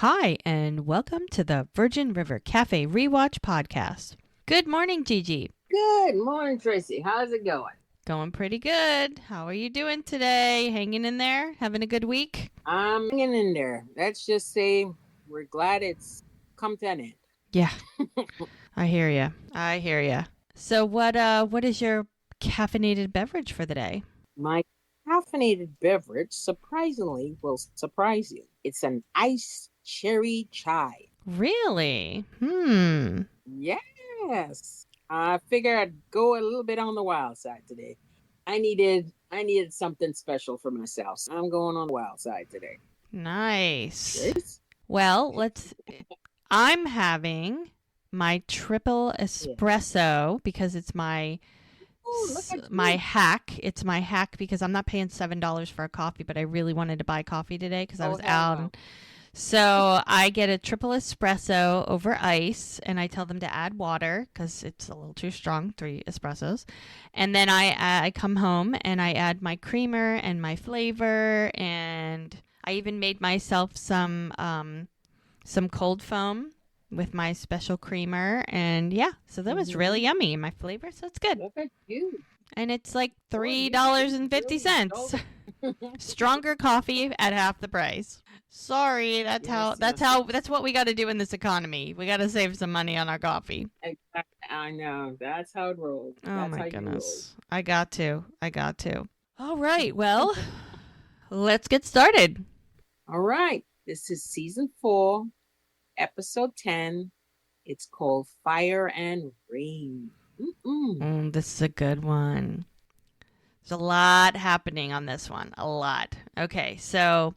Hi, and welcome to the Virgin River Cafe Rewatch podcast. Good morning, Gigi. Good morning, Tracy. How's it going? Going pretty good. How are you doing today? Hanging in there? Having a good week? I'm hanging in there. Let's just say we're glad it's come to an end. Yeah, I hear you. I hear you. So what is your caffeinated beverage for the day? My caffeinated beverage, surprisingly, will surprise you. It's an iced cherry chai. Really? Yes. I figure I'd go a little bit on the wild side today. I needed something special for myself. So I'm going on the wild side today. Nice. Yes. Well, I'm having my triple espresso because it's my Ooh, look at my you. hack. It's my hack because I'm not paying $7 for a coffee, but I really wanted to buy coffee today because I Oh, was hell out. no. So I get a triple espresso over ice, and I tell them to add water because it's a little too strong, 3 espressos. And then I come home and I add my creamer and my flavor, and I even made myself some cold foam with my special creamer, and yeah, so that was really yummy. My flavor, so it's good. Look at you. And it's like Boy, three you dollars really and fifty cents. indulged. Stronger coffee at half the price. Sorry, Yes, yes, yes. that's what we got to do in this economy. We got to save some money on our coffee. Exactly. I know. That's how it rolls. Oh That's my how you roll. goodness. I got to. I got to. All right. Well, let's get started. All right. This is season 4, episode 10. It's called Fire and Rain. Mm-mm. This is a good one. There's a lot happening on this one. A lot. Okay, so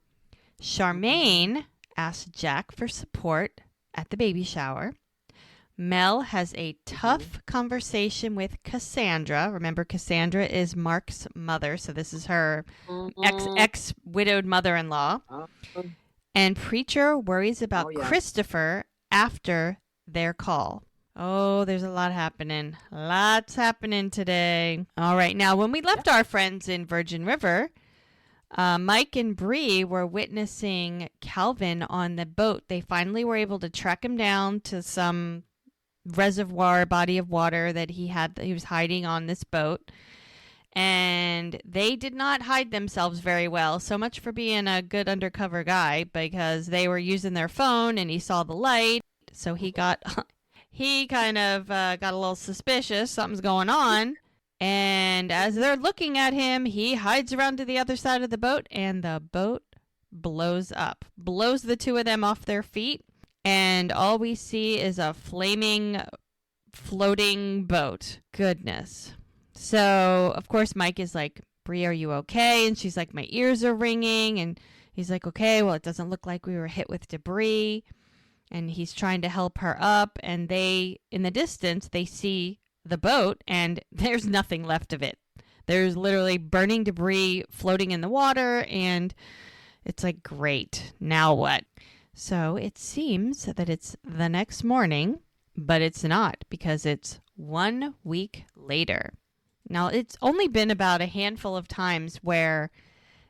Charmaine asks Jack for support at the baby shower. Mel has a tough conversation with Cassandra. Remember, Cassandra is Mark's mother, so this is her Mm-mm. ex widowed mother-in-law. Uh, And Preacher worries about oh, yeah. Christopher after their call. Oh, there's a lot happening. Lots happening today. All right, now when we left our friends in Virgin River, Mike and Bree were witnessing Calvin on the boat. They finally were able to track him down to some reservoir, body of water that he was hiding on this boat. And they did not hide themselves very well. So much for being a good undercover guy, because they were using their phone and he saw the light. So he kind of got a little suspicious. Something's going on. And as they're looking at him, he hides around to the other side of the boat, and the boat blows up, blows the two of them off their feet. And all we see is a flaming, floating boat. Goodness. So, of course, Mike is like, Bree, are you okay? And she's like, my ears are ringing. And he's like, okay, well, it doesn't look like we were hit with debris. And he's trying to help her up. And in the distance, they see the boat, and there's nothing left of it. There's literally burning debris floating in the water. And it's like, great. Now what? So it seems that it's the next morning, but it's not, because it's 1 week later. Now, it's only been about a handful of times where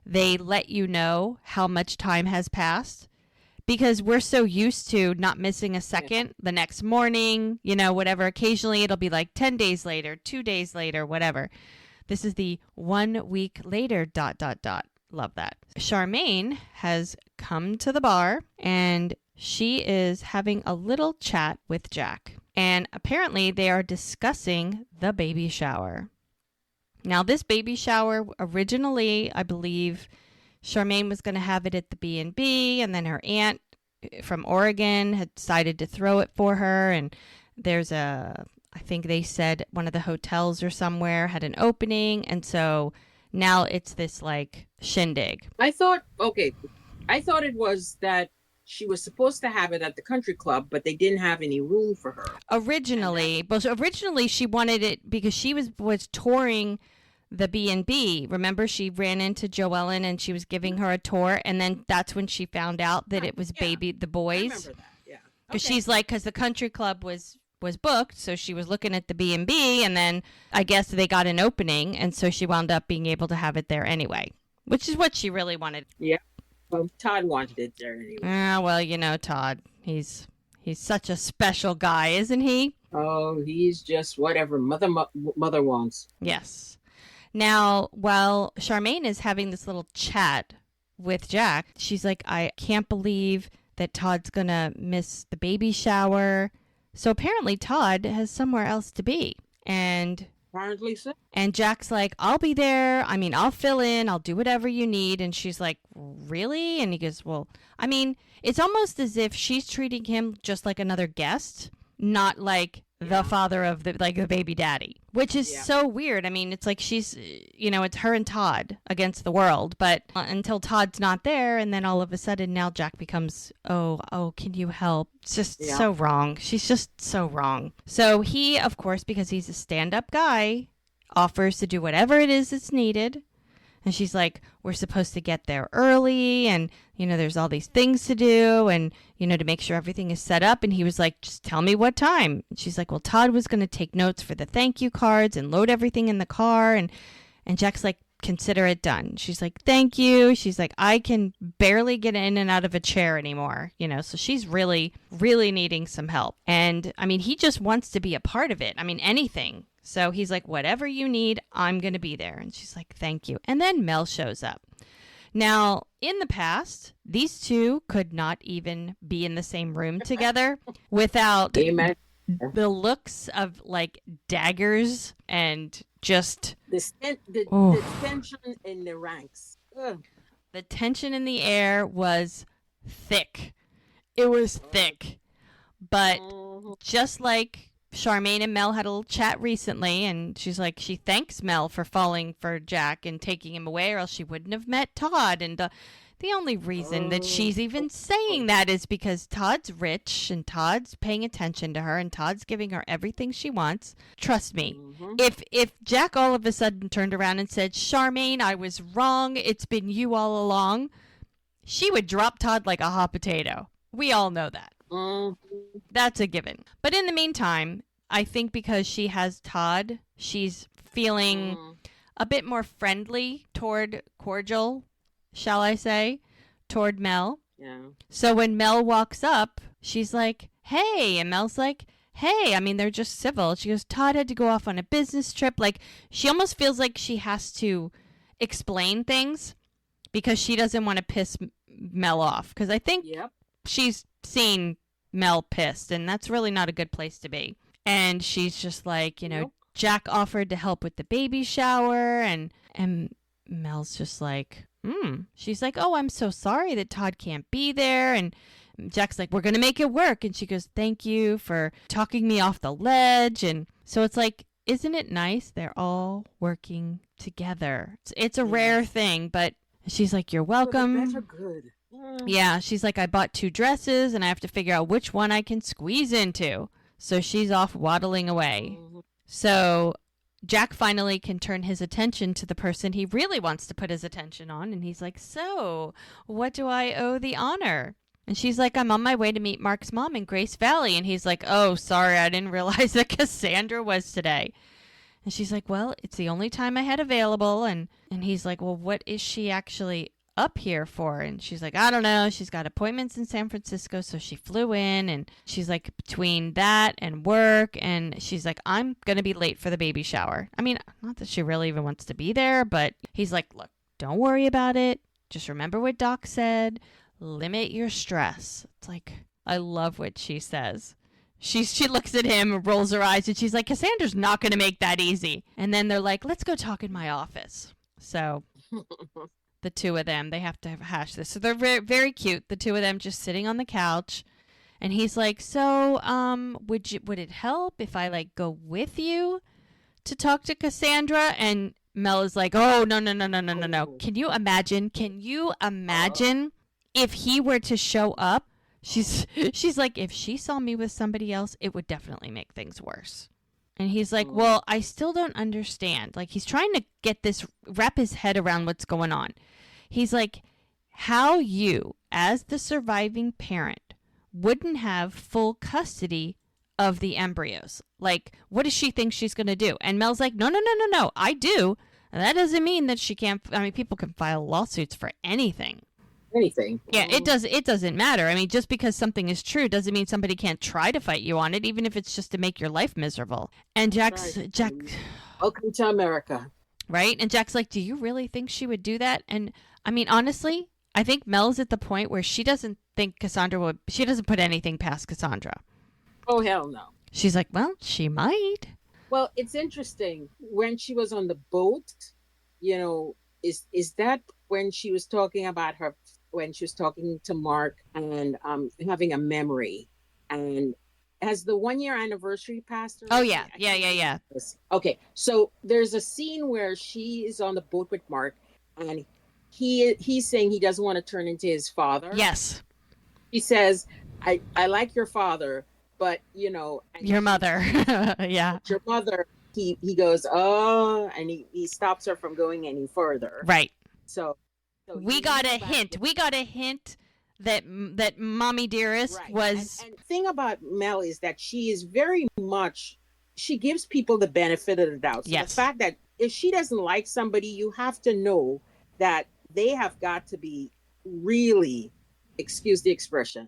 they let you know how much time has passed, because we're so used to not missing a second. The next morning, whatever. Occasionally it'll be like 10 days later, 2 days later, whatever. This is the 1 week later, ... Love that. Charmaine has come to the bar, and she is having a little chat with Jack. And apparently they are discussing the baby shower. Now, this baby shower, originally, I believe Charmaine was going to have it at the B&B, and then her aunt from Oregon had decided to throw it for her. And I think they said one of the hotels or somewhere had an opening. And so now it's this like shindig. I thought it was that she was supposed to have it at the country club, but they didn't have any room for her. Originally she wanted it because she was touring the B&B. Remember, she ran into Joellen and she was giving her a tour, and then that's when she found out that it was the I boys. remember that. Yeah. Because she's like, because the country club was booked, so she was looking at the B&B, and then I guess they got an opening, and so she wound up being able to have it there anyway, which is what she really wanted. Yeah. Well, Todd wanted it there anyway. Ah, well, you know, Todd. He's such a special guy, isn't he? Oh, he's just whatever mother wants. Yes. Now, while Charmaine is having this little chat with Jack, she's like, I can't believe that Todd's gonna miss the baby shower. So apparently Todd has somewhere else to be. Apparently so. And Jack's like, I'll be there. I mean, I'll fill in. I'll do whatever you need. And she's like, really? And he goes, well, I mean, it's almost as if she's treating him just like another guest, not like the father of the baby daddy, which is so weird. I mean, it's like she's, it's her and Todd against the world, but until Todd's not there, and then all of a sudden now Jack becomes, oh, can you help? It's just so wrong. She's just so wrong. So he, of course, because he's a stand-up guy, offers to do whatever it is that's needed. And she's like, we're supposed to get there early, and, there's all these things to do, and, to make sure everything is set up. And he was like, just tell me what time. And she's like, well, Todd was going to take notes for the thank you cards and load everything in the car. And Jack's like, consider it done. She's like, thank you. She's like, I can barely get in and out of a chair anymore, so she's really, really needing some help. And, I mean, he just wants to be a part of it. I mean, anything. So he's like, whatever you need, I'm going to be there. And she's like, thank you. And then Mel shows up. Now, in the past, these two could not even be in the same room together without Amen. the looks of like daggers and just the tension in the ranks. Ugh. The tension in the air was thick. It was thick. But just like Charmaine and Mel had a little chat recently, and she's like, she thanks Mel for falling for Jack and taking him away, or else she wouldn't have met Todd. And the only reason that she's even saying that is because Todd's rich, and Todd's paying attention to her, and Todd's giving her everything she wants. Trust me, if Jack all of a sudden turned around and said, Charmaine, I was wrong, it's been you all along, she would drop Todd like a hot potato. We all know that. That's a given. But in the meantime, I think because she has Todd, she's feeling a bit more friendly cordial, shall I say, toward Mel. Yeah. So when Mel walks up, she's like, hey. And Mel's like, hey. I mean, they're just civil. She goes, Todd had to go off on a business trip. Like, she almost feels like she has to explain things because she doesn't want to piss Mel off. Because I think she's seen Mel pissed, and that's really not a good place to be. And she's just like, Jack offered to help with the baby shower, and Mel's just like, She's like, oh, I'm so sorry that Todd can't be there. And Jack's like, we're going to make it work. And she goes, thank you for talking me off the ledge. And so it's like, isn't it nice? They're all working together. It's a rare thing, but she's like, you're welcome. That's good. Yeah, she's like, I bought 2 dresses, and I have to figure out which one I can squeeze into. So she's off waddling away. So Jack finally can turn his attention to the person he really wants to put his attention on. And he's like, so what do I owe the honor? And she's like, I'm on my way to meet Mark's mom in Grace Valley. And he's like, oh, sorry, I didn't realize that Cassandra was today. And she's like, well, it's the only time I had available. And he's like, well, what is she actually up here for? And she's like, I don't know. She's got appointments in San Francisco, so she flew in. And she's like, between that and work, and she's like, I'm gonna be late for the baby shower. I mean, not that she really even wants to be there, but he's like, look, don't worry about it. Just remember what Doc said. Limit your stress. It's like, I love what she says. She looks at him, rolls her eyes, and she's like, Cassandra's not gonna make that easy. And then they're like, let's go talk in my office. So the two of them, they have to hash this. So they're very, very cute. The two of them just sitting on the couch. And he's like, so, would it help if I like go with you to talk to Cassandra? And Mel is like, oh, no. Can you imagine if he were to show up? She's like, if she saw me with somebody else, it would definitely make things worse. And he's like, well, I still don't understand. Like, he's trying to wrap his head around what's going on. He's like, how you, as the surviving parent, wouldn't have full custody of the embryos. Like, what does she think she's going to do? And Mel's like, no, I do. And that doesn't mean that she can't. I mean, people can file lawsuits for anything. anything. Yeah, it doesn't matter. I mean, just because something is true doesn't mean somebody can't try to fight you on it, even if it's just to make your life miserable. And Right. Jack, Welcome to America. right? And Jack's like, "Do you really think she would do that?" And I mean, honestly, I think Mel's at the point where she doesn't think Cassandra would. She doesn't put anything past Cassandra. Oh, hell no. She's like, "Well, she might." Well, it's interesting when she was on the boat, is that when she was talking about her, when she was talking to Mark and having a memory, and has the 1 year anniversary passed Oh already? yeah, yeah. Okay, so there's a scene where she is on the boat with Mark, and he's saying he doesn't want to turn into his father. Yes. He says, I like your father, but Your mother. Yeah. your mother. He goes, oh, and he stops her from going any further. Right. So we got a hint. We got a hint that Mommy Dearest right. was. And the thing about Mel is that she is very much, she gives people the benefit of the doubt. So Yes. the fact that if she doesn't like somebody, you have to know that they have got to be really, excuse the expression,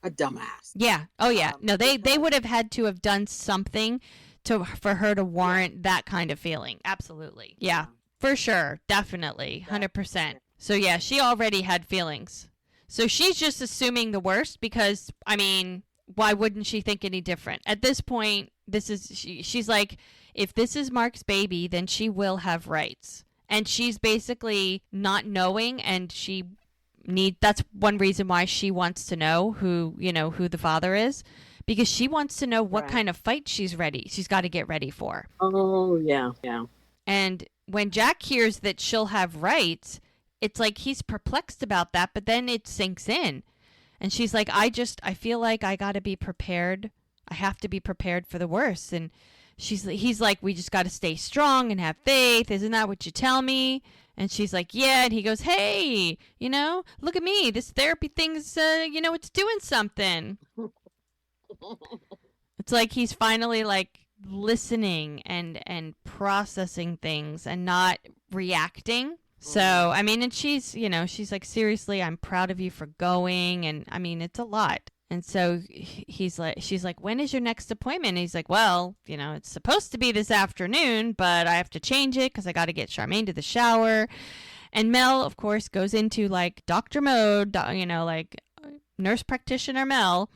a dumbass. Yeah. Oh yeah. No, they would have had to have done something for her to warrant that kind of feeling. Absolutely. Yeah. For sure. Definitely. 100%. So yeah, she already had feelings. So she's just assuming the worst because, I mean, why wouldn't she think any different? At this point, she's like, if this is Mark's baby, then she will have rights. And she's basically not knowing, and that's one reason why she wants to know who the father is, because she wants to know what kind of fight she's got to get ready for. Oh, yeah. And when Jack hears that she'll have rights, it's like he's perplexed about that, but then it sinks in. And she's like, I feel like I got to be prepared. I have to be prepared for the worst. And he's like, we just got to stay strong and have faith. Isn't that what you tell me? And she's like, yeah. And he goes, hey, look at me. This therapy thing's, it's doing something. It's like he's finally like listening and processing things and not reacting. So, I mean, and she's like, seriously, I'm proud of you for going. And I mean, it's a lot. And so she's like, when is your next appointment? And he's like, well, it's supposed to be this afternoon, but I have to change it because I got to get Charmaine to the shower. And Mel, of course, goes into like doctor mode, like nurse practitioner Mel.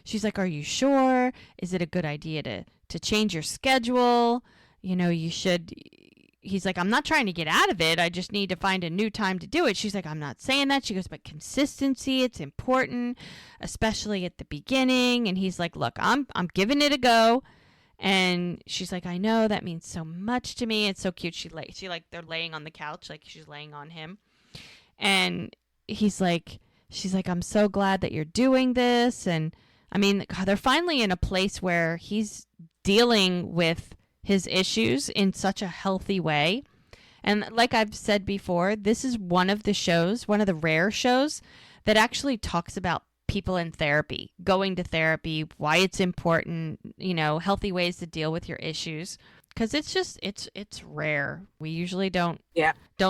She's like, are you sure? Is it a good idea to change your schedule? You should. He's like, I'm not trying to get out of it. I just need to find a new time to do it. She's like, I'm not saying that. She goes, but consistency, it's important, especially at the beginning. And he's like, look, I'm giving it a go. And she's like, I know, that means so much to me. It's so cute. They're laying on the couch, like she's laying on him. And she's like, I'm so glad that you're doing this. And I mean, they're finally in a place where he's dealing with his issues in such a healthy way. And like I've said before, this is one of the rare shows that actually talks about people in therapy, going to therapy, why it's important, healthy ways to deal with your issues. Because it's rare. We usually don't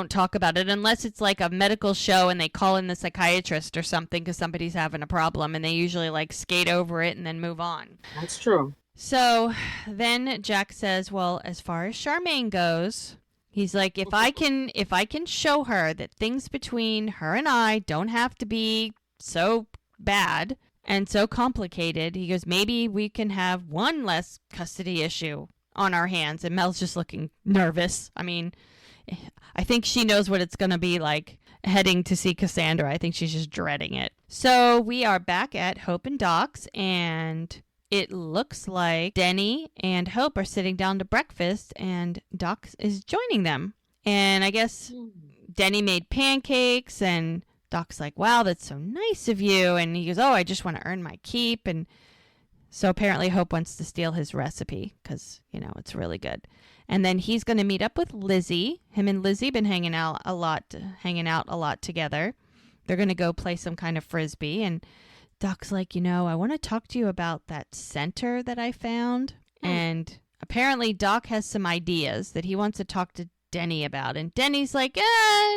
talk about it unless it's like a medical show and they call in the psychiatrist or something because somebody's having a problem, and they usually like skate over it and then move on. That's true. So then Jack says, well, as far as Charmaine goes, he's like, if I can show her that things between her and I don't have to be so bad and so complicated, he goes, maybe we can have one less custody issue on our hands. And Mel's just looking nervous. I mean, I think she knows what it's going to be like heading to see Cassandra. I think she's just dreading it. So we are back at Hope and Doc's, and it looks like Denny and Hope are sitting down to breakfast, and Doc is joining them. And I guess Denny made pancakes, and Doc's like, wow, that's so nice of you. And he goes, oh, I just want to earn my keep. And so apparently Hope wants to steal his recipe because, it's really good. And then he's going to meet up with Lizzie. Him and Lizzie been hanging out a lot together. They're going to go play some kind of frisbee, and Doc's like, I want to talk to you about that center that I found. And apparently Doc has some ideas that he wants to talk to Denny about. And Denny's like,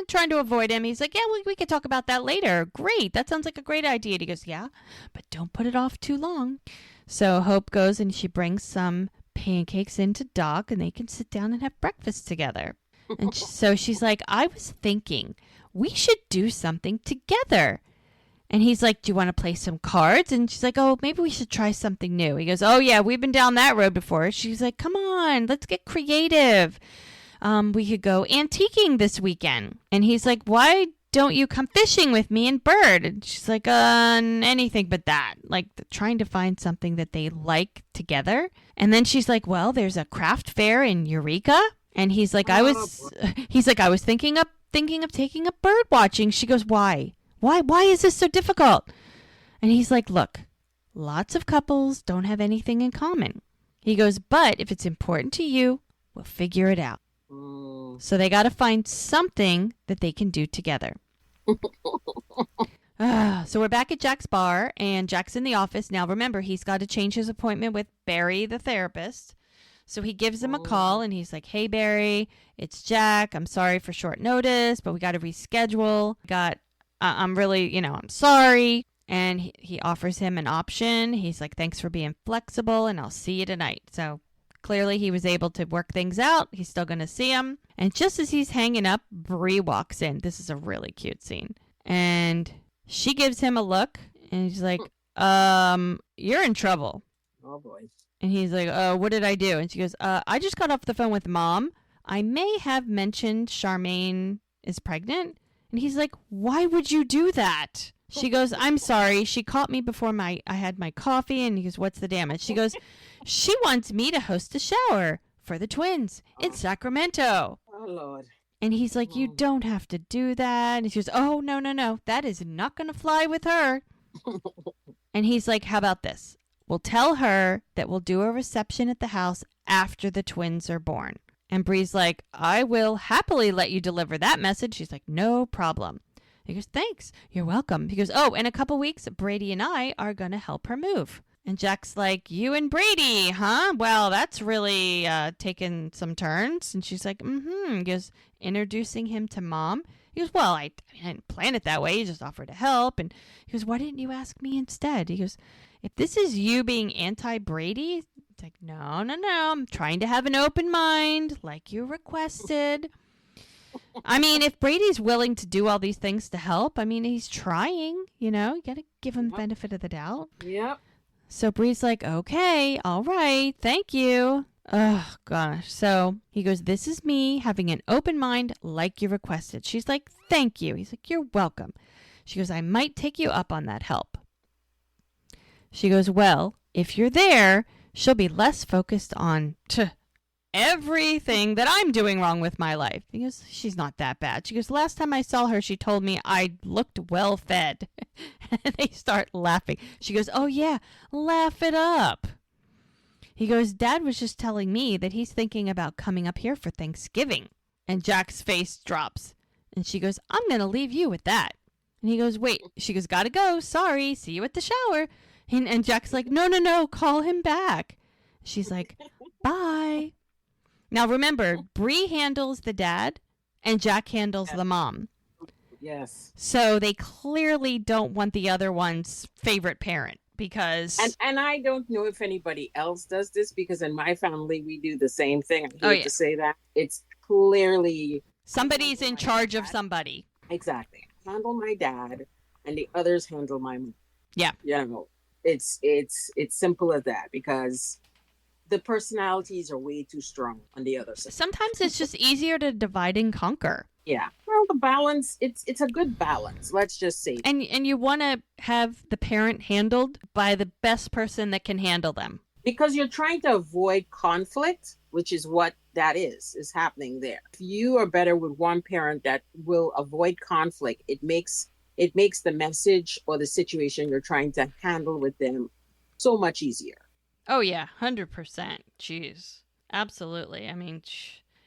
trying to avoid him. He's like, yeah, we could talk about that later. Great. That sounds like a great idea. And he goes, yeah, but don't put it off too long. So Hope goes and she brings some pancakes into Doc and they can sit down and have breakfast together. And so she's like, I was thinking we should do something together. And he's like, do you want to play some cards? And she's like, oh, maybe we should try something new. He goes, oh, yeah, we've been down that road before. She's like, come on, let's get creative. We could go antiquing this weekend. And he's like, why don't you come fishing with me and Bird? And she's like, anything but that. Like trying to find something that they like together. And then she's like, well, there's a craft fair in Eureka. And he's like, I was thinking of taking up bird watching. She goes, why? Why is this so difficult? And he's like, look, lots of couples don't have anything in common. He goes, but if it's important to you, we'll figure it out. So they got to find something that they can do together. So we're back at Jack's bar, and Jack's in the office. Now, remember, he's got to change his appointment with Barry, the therapist. So he gives him a call, and he's like, hey, Barry, it's Jack. I'm sorry for short notice, but we got to reschedule. I'm really, I'm sorry. And he offers him an option. He's like, thanks for being flexible, and I'll see you tonight. So clearly he was able to work things out. He's still going to see him. And just as he's hanging up, Bree walks in. This is a really cute scene. And she gives him a look, and he's like, you're in trouble. Oh, boy. And he's like, what did I do? And she goes, I just got off the phone with Mom. I may have mentioned Charmaine is pregnant. And he's like, why would you do that? She goes, I'm sorry. She caught me before I had my coffee. And he goes, what's the damage? She goes, she wants me to host a shower for the twins in Sacramento. Oh, Lord. And he's like, you don't have to do that. And she goes, oh, no. That is not going to fly with her. And he's like, how about this? We'll tell her that we'll do a reception at the house after the twins are born. And Bree's like, I will happily let you deliver that message. She's like, no problem. He goes, thanks. You're welcome. He goes, oh, in a couple weeks, Brady and I are going to help her move. And Jack's like, you and Brady, huh? Well, that's really taken some turns. And she's like, mm-hmm. He goes, introducing him to Mom. He goes, well, I didn't plan it that way. He just offered to help. And he goes, why didn't you ask me instead? He goes, if this is you being anti-Brady, it's like, no. I'm trying to have an open mind like you requested. I mean, if Brady's willing to do all these things to help, I mean, he's trying, you got to give him the benefit of the doubt. Yep. So Bree's like, okay, all right, thank you. Oh, gosh. So he goes, this is me having an open mind like you requested. She's like, thank you. He's like, you're welcome. She goes, I might take you up on that help. She goes, well, if you're there, she'll be less focused on everything that I'm doing wrong with my life. He goes, she's not that bad. She goes, last time I saw her, she told me I looked well fed. And they start laughing. She goes, oh, yeah, laugh it up. He goes, Dad was just telling me that he's thinking about coming up here for Thanksgiving. And Jack's face drops. And she goes, I'm going to leave you with that. And he goes, wait. She goes, gotta go. Sorry. See you at the shower. And Jack's like, no. Call him back. She's like, bye. Now, remember, Bree handles the dad and Jack handles the mom. Yes. So they clearly don't want the other one's favorite parent because... And I don't know if anybody else does this because in my family, we do the same thing. I hate to say that. It's clearly... Somebody's in charge of somebody. Exactly. Handle my dad and the others handle my mom. Yeah. It's simple as that because the personalities are way too strong on the other side. Sometimes it's just easier to divide and conquer. Yeah. Well, the balance, it's a good balance. Let's just say. And you want to have the parent handled by the best person that can handle them. Because you're trying to avoid conflict, which is what that is happening there. If you are better with one parent that will avoid conflict, it makes the message or the situation you're trying to handle with them so much easier. Oh, yeah, 100%. Jeez. Absolutely. I mean,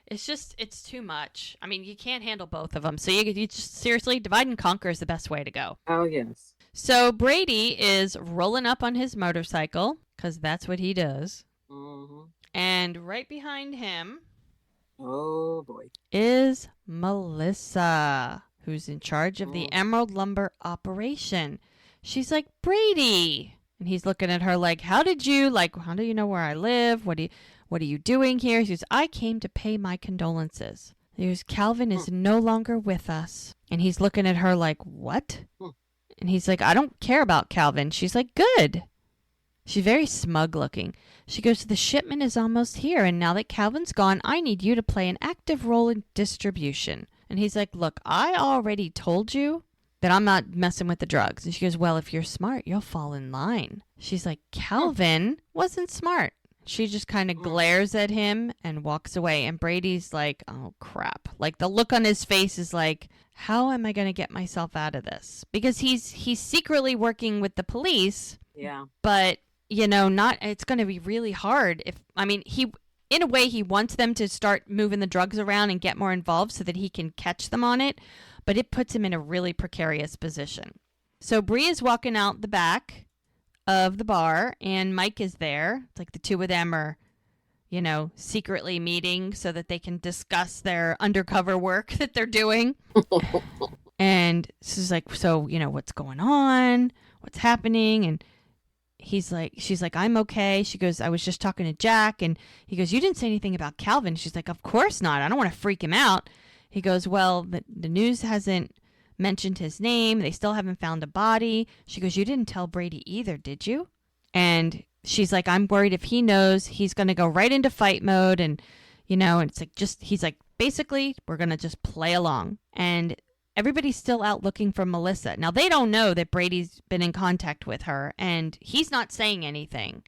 it's too much. I mean, you can't handle both of them. So you just seriously, divide and conquer is the best way to go. Oh, yes. So Brady is rolling up on his motorcycle because that's what he does. Mm-hmm. And right behind him Oh boy. is Melissa, who's in charge of the Mm. Emerald Lumber operation. She's like, Brady. And he's looking at her like, how do you know where I live? What are you doing here? She says, I came to pay my condolences. He goes, Calvin is Mm. no longer with us. And he's looking at her like, what? Mm. And he's like, I don't care about Calvin. She's like, good. She's very smug looking. She goes, the shipment is almost here, and now that Calvin's gone, I need you to play an active role in distribution. And he's like, look, I already told you that I'm not messing with the drugs. And she goes, well, if you're smart, you'll fall in line. She's like, Calvin wasn't smart. She just kind of glares at him and walks away. And Brady's like, oh, crap. Like, the look on his face is like, how am I going to get myself out of this? Because he's secretly working with the police. Yeah. But not it's going to be really hard he in a way he wants them to start moving the drugs around and get more involved so that he can catch them on it, but it puts him in a really precarious position. So Bree is walking out the back of the bar and Mike is there. It's like the two of them are secretly meeting so that they can discuss their undercover work that they're doing. And she's like, so what's going on, what's happening? And she's like, I'm okay. She goes, I was just talking to Jack. And he goes, you didn't say anything about Calvin. She's like, of course not. I don't want to freak him out. He goes, well, the news hasn't mentioned his name. They still haven't found a body. She goes, you didn't tell Brady either, did you? And she's like, I'm worried if he knows, he's going to go right into fight mode. And, and it's like, he's like, basically, we're going to just play along. And everybody's still out looking for Melissa. Now, they don't know that Brady's been in contact with her, and he's not saying anything.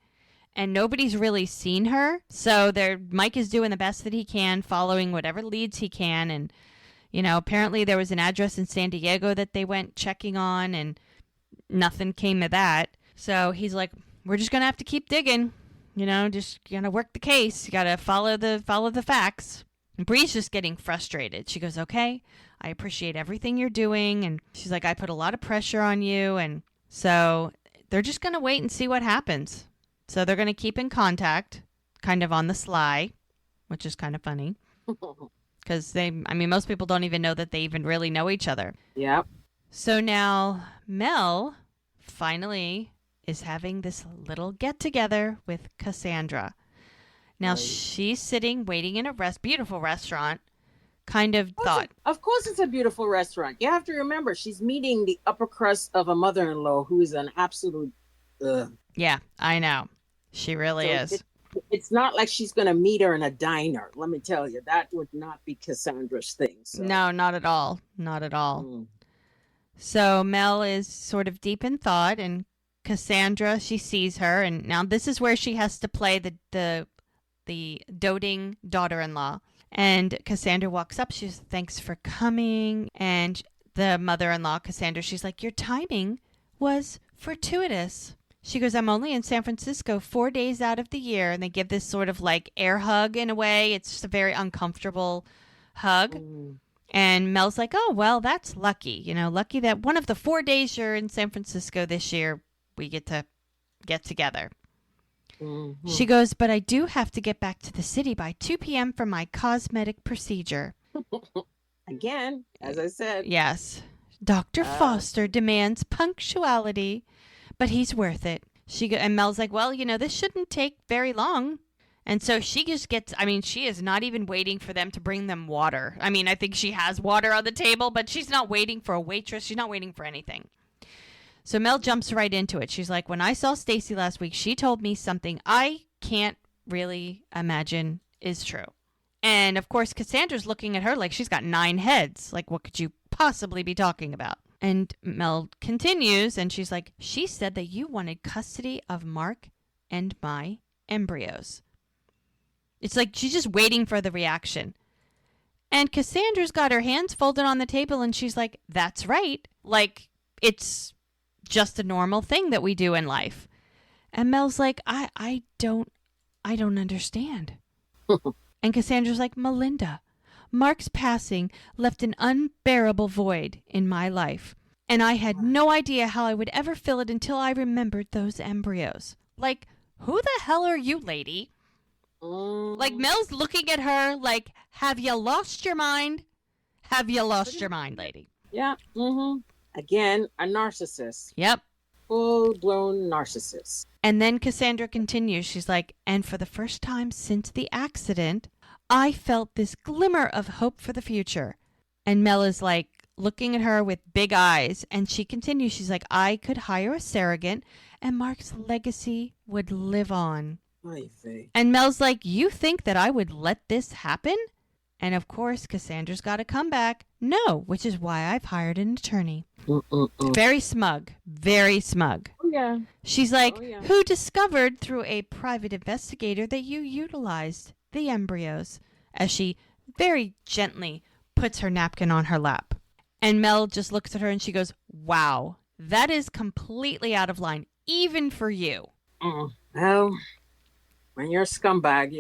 And nobody's really seen her. So Mike is doing the best that he can, following whatever leads he can. And, apparently there was an address in San Diego that they went checking on, and nothing came of that. So he's like, we're just going to have to keep digging. Just going to work the case. You got to follow the facts. And Bree's just getting frustrated. She goes, okay, I appreciate everything you're doing. And she's like, I put a lot of pressure on you. And so they're just going to wait and see what happens. So they're going to keep in contact, kind of on the sly, which is kind of funny. Because most people don't even know that they even really know each other. Yep. So now Mel finally is having this little get-together with Cassandra. Now she's sitting, waiting in a beautiful restaurant, kind of thought. Of course it's a beautiful restaurant. You have to remember, she's meeting the upper crust of a mother-in-law who is an absolute... Yeah, I know. She really is. It's not like she's going to meet her in a diner. Let me tell you, that would not be Cassandra's thing. So. No, not at all. Not at all. So Mel is sort of deep in thought, and Cassandra, she sees her, and now this is where she has to play the doting daughter-in-law. And Cassandra walks up. She says, thanks for coming. And the mother-in-law, Cassandra, she's like, your timing was fortuitous. She goes, I'm only in San Francisco 4 days out of the year. And they give this sort of like air hug in a way. It's just a very uncomfortable hug. And Mel's like, oh, well, that's lucky. Lucky that one of the 4 days you're in San Francisco this year, we get to get together. Mm-hmm. She goes, but I do have to get back to the city by 2 p.m. for my cosmetic procedure. Again, as I said. Yes. Dr. Foster demands punctuality, but he's worth it. And Mel's like, well, this shouldn't take very long. And so she just gets, she is not even waiting for them to bring them water. I think she has water on the table, but she's not waiting for a waitress. She's not waiting for anything. So Mel jumps right into it. She's like, when I saw Stacy last week, she told me something I can't really imagine is true. And of course, Cassandra's looking at her like she's got 9 heads. Like, what could you possibly be talking about? And Mel continues, and she's like, she said that you wanted custody of Mark and my embryos. It's like she's just waiting for the reaction. And Cassandra's got her hands folded on the table, and she's like, that's right. Like, it's just a normal thing that we do in life. And Mel's like, I don't understand. And Cassandra's like, Melinda, Mark's passing left an unbearable void in my life. And I had no idea how I would ever fill it until I remembered those embryos. Like, who the hell are you, lady? Like Mel's looking at her like, have you lost your mind? Have you lost your mind, lady? Yeah. Again, a narcissist. Yep. Full-blown narcissist. And then Cassandra continues. She's like, and for the first time since the accident, I felt this glimmer of hope for the future. And Mel is like looking at her with big eyes. And she continues. She's like, I could hire a surrogate and Mark's legacy would live on. And Mel's like, you think that I would let this happen? And of course, Cassandra's got to come back. No, which is why I've hired an attorney. Very smug. Very smug. Oh, yeah. She's like, who discovered through a private investigator that you utilized the embryos? As she very gently puts her napkin on her lap. And Mel just looks at her and she goes, wow, that is completely out of line, even for you. Well, when you're a scumbag,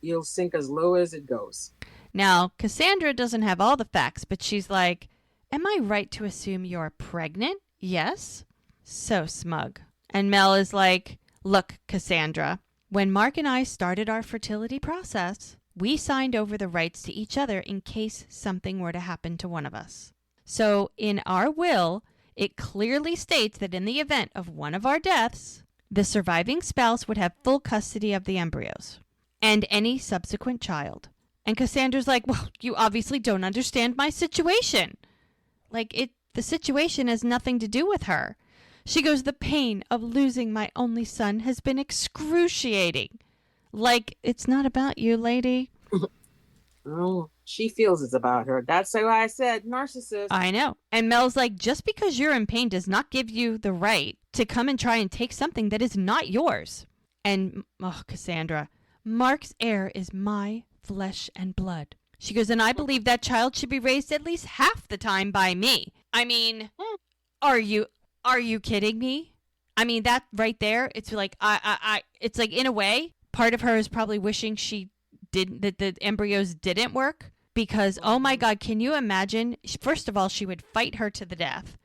you'll sink as low as it goes. Now, Cassandra doesn't have all the facts, but she's like, am I right to assume you're pregnant? Yes. So smug. And Mel is like, look, Cassandra, when Mark and I started our fertility process, we signed over the rights to each other in case something were to happen to one of us. So in our will, it clearly states that in the event of one of our deaths, the surviving spouse would have full custody of the embryos and any subsequent child. And Cassandra's like, well, you obviously don't understand my situation. Like, the situation has nothing to do with her. She goes, the pain of losing my only son has been excruciating. Like, it's not about you, lady. Oh, she feels it's about her. That's why I said narcissist. I know. And Mel's like, just because you're in pain does not give you the right to come and try and take something that is not yours. And, Cassandra, Mark's heir is my flesh and blood. She goes, and I believe that child should be raised at least half the time by me. I mean, are you kidding me? I mean, that right there, it's like, it's like, in a way, part of her is probably wishing that the embryos didn't work because, oh my God, can you imagine? First of all, she would fight her to the death.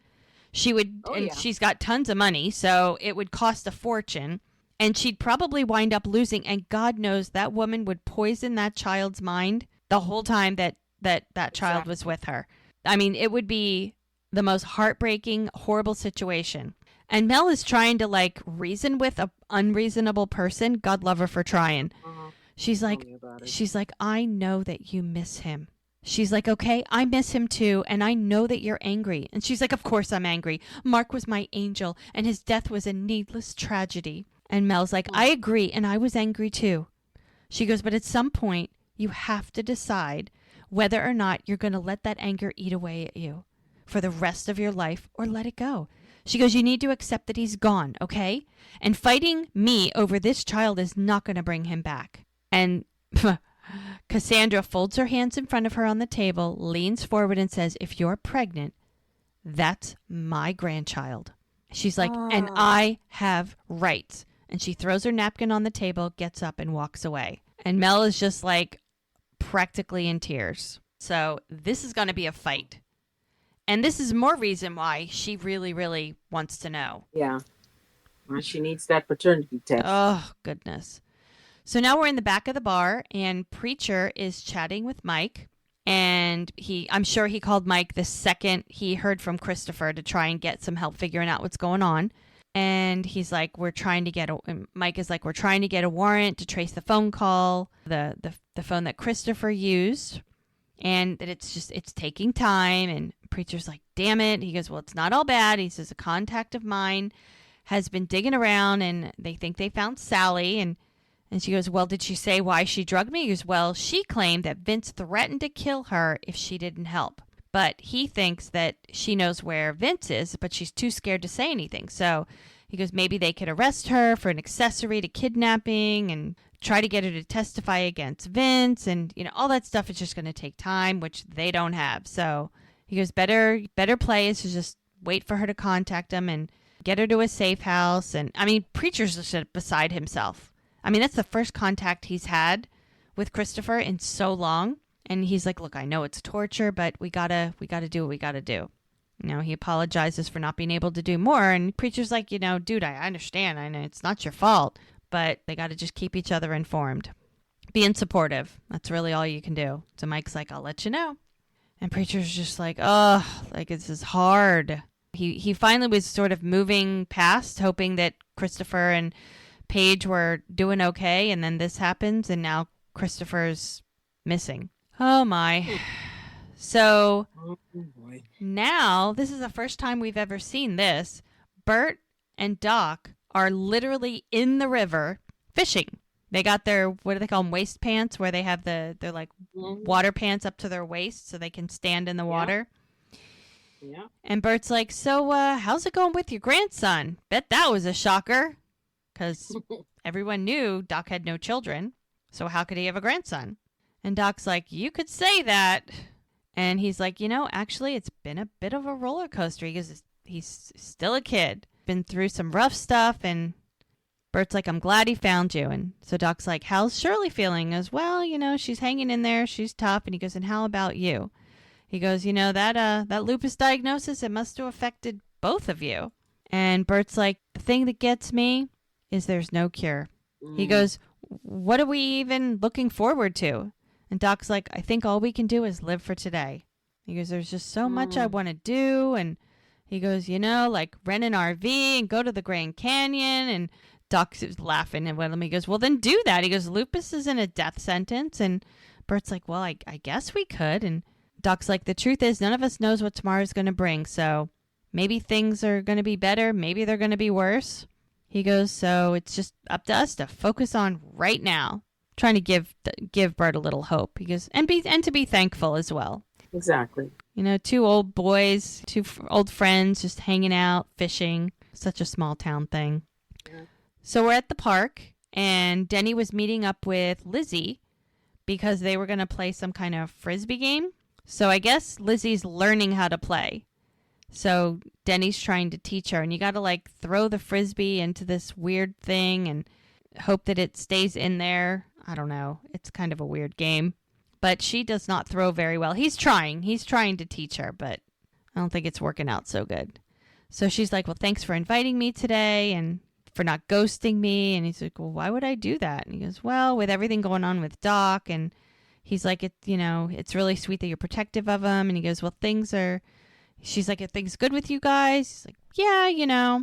She would, she's got tons of money, so it would cost a fortune. And she'd probably wind up losing. And God knows that woman would poison that child's mind the whole time that child was with her. I mean, it would be the most heartbreaking, horrible situation. And Mel is trying to like reason with an unreasonable person. God love her for trying. She's like, I know that you miss him. She's like, okay, I miss him too, and I know that you're angry. And she's like, of course I'm angry. Mark was my angel, and his death was a needless tragedy. And Mel's like, I agree, and I was angry too. She goes, but at some point, you have to decide whether or not you're going to let that anger eat away at you for the rest of your life or let it go. She goes, you need to accept that he's gone, okay? And fighting me over this child is not going to bring him back. And Cassandra folds her hands in front of her on the table, leans forward and says, if you're pregnant, that's my grandchild. She's like, and I have rights. And she throws her napkin on the table, gets up and walks away. And Mel is just like practically in tears. So this is going to be a fight. And this is more reason why she really, really wants to know. Yeah. Well, she needs that paternity test. Oh, goodness. So now we're in the back of the bar, and Preacher is chatting with Mike. And I'm sure he called Mike the second he heard from Christopher to try and get some help figuring out what's going on. And he's like, Mike is like, we're trying to get a warrant to trace the phone call, the phone that Christopher used. And that it's taking time. And Preacher's like, damn it. He goes, well, it's not all bad. He says, a contact of mine has been digging around and they think they found Sally. And she goes, well, did she say why she drugged me? He goes, well, she claimed that Vince threatened to kill her if she didn't help. But he thinks that she knows where Vince is, but she's too scared to say anything. So he goes, maybe they could arrest her for an accessory to kidnapping and try to get her to testify against Vince. And, all that stuff is just going to take time, which they don't have. So he goes, better play is to just wait for her to contact him and get her to a safe house. And, Preacher's just beside himself. That's the first contact he's had with Christopher in so long. And he's like, look, I know it's torture, but we gotta do what we gotta do. He apologizes for not being able to do more. And Preacher's like, dude, I understand. I know it's not your fault, but they gotta just keep each other informed. being supportive. That's really all you can do. So Mike's like, I'll let you know. And Preacher's just like, oh, like this is hard. He finally was sort of moving past, hoping that Christopher and Paige were doing okay, and then this happens, and now Christopher's missing. Oh my. So now, this is the first time we've ever seen this. Bert and Doc are literally in the river fishing. They got their, what do they call them, waist pants, where they have their like water pants up to their waist so they can stand in the water. Yeah. And Bert's like, so how's it going with your grandson? Bet that was a shocker, because everyone knew Doc had no children, so how could he have a grandson? And Doc's like, you could say that. And he's like, actually, it's been a bit of a roller coaster. He goes, he's still a kid, been through some rough stuff. And Bert's like, I'm glad he found you. And so Doc's like, how's Shirley feeling? He goes, well, she's hanging in there. She's tough. And he goes, and how about you? He goes, that lupus diagnosis, it must have affected both of you. And Bert's like, the thing that gets me is there's no cure. He goes, what are we even looking forward to? And Doc's like, I think all we can do is live for today. He goes, there's just so much I want to do. And he goes, like rent an RV and go to the Grand Canyon. And Doc's laughing at him. He goes, well, then do that. He goes, lupus isn't a death sentence. And Bert's like, well, I guess we could. And Doc's like, the truth is none of us knows what tomorrow's going to bring. So maybe things are going to be better. Maybe they're going to be worse. He goes, so it's just up to us to focus on right now. Trying to give Bert a little hope. He goes, and to be thankful as well. Exactly. Two old boys, two old friends just hanging out, fishing. Such a small town thing. Yeah. So we're at the park, and Denny was meeting up with Lizzie because they were going to play some kind of frisbee game. So I guess Lizzie's learning how to play. So Denny's trying to teach her, and you got to throw the frisbee into this weird thing and hope that it stays in there. I don't know. It's kind of a weird game. But she does not throw very well. He's trying to teach her, but I don't think it's working out so good. So she's like, well, thanks for inviting me today and for not ghosting me. And he's like, well, why would I do that? And he goes, well, with everything going on with Doc. And he's like, it's really sweet that you're protective of him. And he goes, well, she's like, are things good with you guys? He's like, yeah,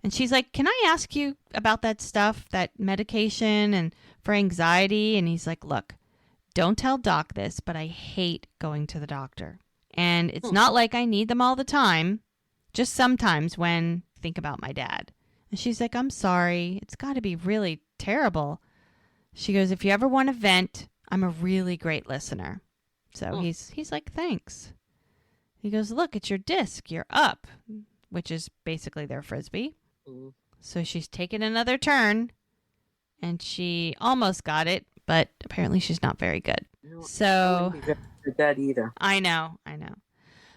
And she's like, can I ask you about that stuff, that medication and for anxiety? And he's like, look, don't tell Doc this, but I hate going to the doctor. And it's not like I need them all the time, just sometimes when I think about my dad. And she's like, I'm sorry. It's got to be really terrible. She goes, if you ever want to vent, I'm a really great listener. So he's like, thanks. He goes, look, it's your disc. You're up, which is basically their frisbee. So she's taken another turn, and she almost got it, but apparently she's not very good. So I wouldn't be very good at that either. I know.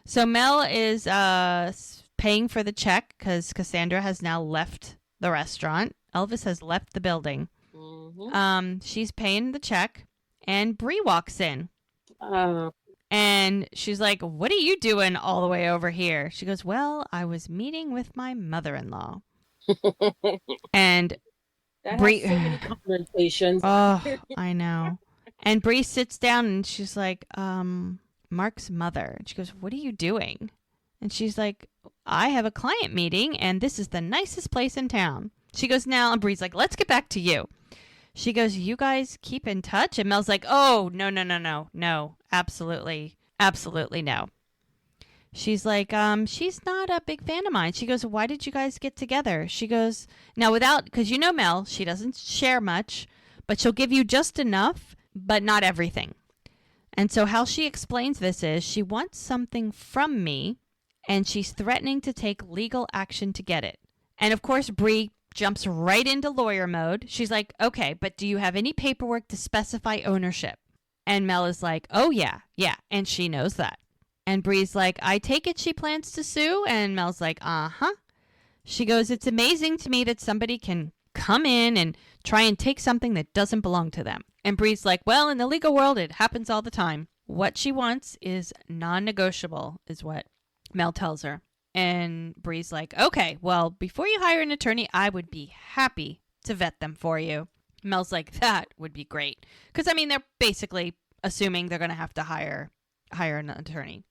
So Mel is paying for the check because Cassandra has now left the restaurant. Elvis has left the building. She's paying the check, and Bree walks in. And she's like, what are you doing all the way over here? She goes, well, I was meeting with my mother-in-law. And that Bree, has so many connotations. Oh, I know. And Bree sits down and she's like, Mark's mother. And she goes, what are you doing? And she's like, I have a client meeting and this is the nicest place in town. She goes, now, and Bree's like, let's get back to you. She goes, you guys keep in touch? And Mel's like, oh, no, absolutely no. She's like, she's not a big fan of mine. She goes, why did you guys get together? She goes, now because Mel, she doesn't share much, but she'll give you just enough, but not everything. And so how she explains this is she wants something from me, and she's threatening to take legal action to get it. And of course, Bree jumps right into lawyer mode. She's like, okay, but do you have any paperwork to specify ownership? And Mel is like, oh, yeah, and she knows that. And Bree's like, I take it she plans to sue? And Mel's like, uh-huh. She goes, it's amazing to me that somebody can come in and try and take something that doesn't belong to them. And Bree's like, well, in the legal world, it happens all the time. What she wants is non-negotiable, is what Mel tells her. And Bree's like, okay, well, before you hire an attorney, I would be happy to vet them for you. Mel's like, that would be great. Because, I mean, they're basically assuming they're going to have to hire an attorney.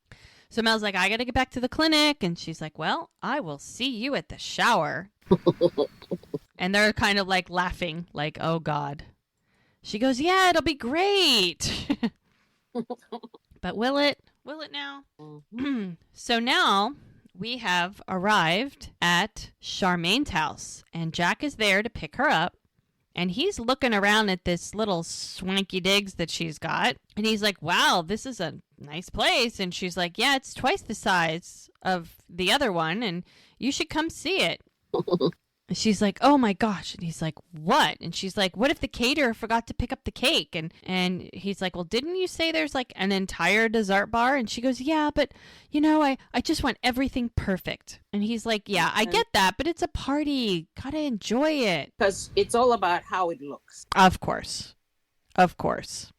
So Mel's like, I got to get back to the clinic. And she's like, well, I will see you at the shower. And they're kind of like laughing, like, oh, God. She goes, yeah, it'll be great. But will it? Will it now? So now we have arrived at Charmaine's house. And Jack is there to pick her up. And he's looking around at this little swanky digs that she's got. And he's like, wow, this is a nice place. And she's like, yeah, it's twice the size of the other one. And you should come see it. And she's like, oh my gosh. And he's like, what? And she's like, what if the caterer forgot to pick up the cake? And he's like, well, didn't you say there's like an entire dessert bar? And she goes, yeah, but you know, I just want everything perfect. And he's like, yeah, I get that, but it's a party. Gotta enjoy it. Because it's all about how it looks. Of course. Of course.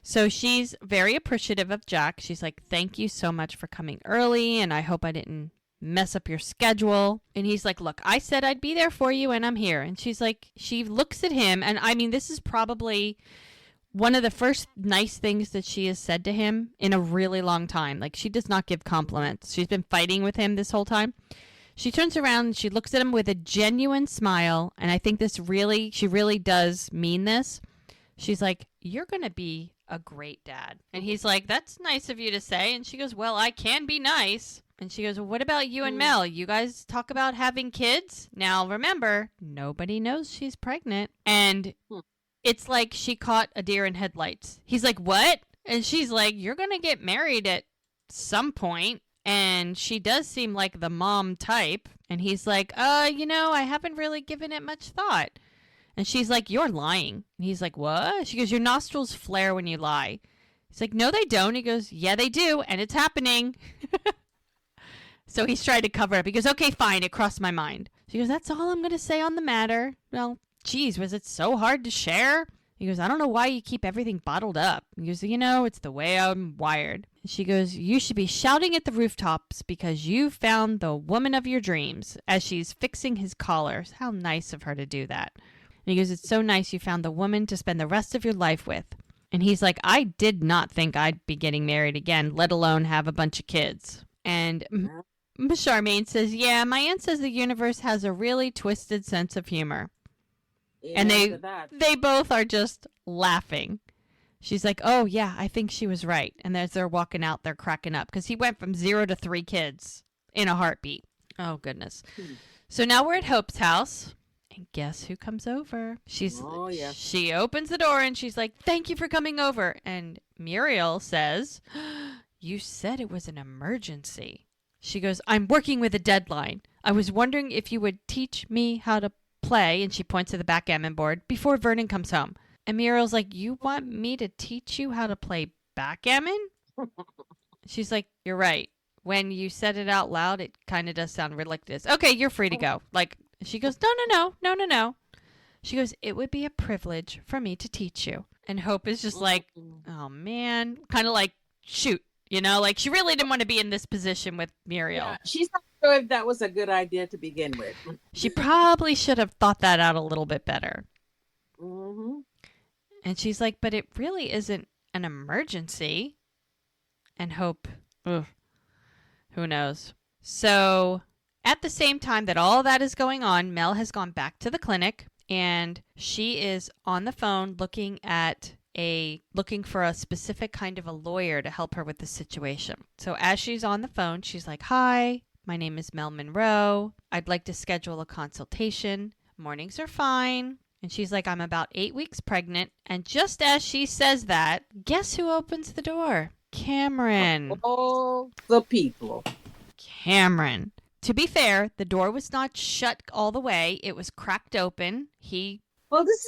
So she's very appreciative of Jack. She's like, thank you so much for coming early. And I hope I didn't mess up your schedule. And he's like, look, I said I'd be there for you and I'm here. And she's like, she looks at him. And I mean, this is probably one of the first nice things that she has said to him in a really long time. Like, she does not give compliments. She's been fighting with him this whole time. She turns around and she looks at him with a genuine smile. And I think she really does mean this. She's like, you're going to be a great dad. And he's like, that's nice of you to say. And she goes, well, I can be nice. And she goes, well, what about you and Mel? You guys talk about having kids? Now, remember, nobody knows she's pregnant. And it's like she caught a deer in headlights. He's like, what? And she's like, you're going to get married at some point. And she does seem like the mom type. And he's like, you know, I haven't really given it much thought. And she's like, you're lying. And he's like, what? She goes, your nostrils flare when you lie. He's like, no, they don't. He goes, yeah, they do. And it's happening. So he's trying to cover it up. He goes, okay, fine. It crossed my mind. She goes, that's all I'm going to say on the matter. Well, geez, was it so hard to share? He goes, I don't know why you keep everything bottled up. He goes, you know, it's the way I'm wired. And she goes, you should be shouting at the rooftops because you found the woman of your dreams, as she's fixing his collar. How nice of her to do that. And he goes, it's so nice you found the woman to spend the rest of your life with. And he's like, I did not think I'd be getting married again, let alone have a bunch of kids. And Charmaine says, yeah, my aunt says the universe has a really twisted sense of humor. Yeah, and they both are just laughing. She's like, oh, yeah, I think she was right. And as they're walking out, they're cracking up because he went from 0 to 3 kids in a heartbeat. Oh, goodness. So now we're at Hope's house. And guess who comes over? She opens the door and she's like, thank you for coming over. And Muriel says, you said it was an emergency. She goes, I'm working with a deadline. I was wondering if you would teach me how to play, and she points to the backgammon board, before Vernon comes home. And Muriel's like, you want me to teach you how to play backgammon? She's like, you're right. When you said it out loud, it kind of does sound like this. Okay, you're free to go. Like, she goes, no. She goes, it would be a privilege for me to teach you. And Hope is just like, oh, man. Kind of like, shoot. You know, like she really didn't want to be in this position with Muriel. Yeah, she's not sure if that was a good idea to begin with. She probably should have thought that out a little bit better. Mm-hmm. And she's like, but it really isn't an emergency. And Hope, who knows? So at the same time that all that is going on, Mel has gone back to the clinic and she is on the phone looking for a specific kind of a lawyer to help her with the situation. So as she's on the phone, she's like, hi, my name is Mel Monroe. I'd like to schedule a consultation. Mornings are fine. And she's like, I'm about 8 weeks pregnant. And just as she says that, guess who opens the door? Cameron. All the people. Cameron. To be fair, the door was not shut all the way. It was cracked open. Well, this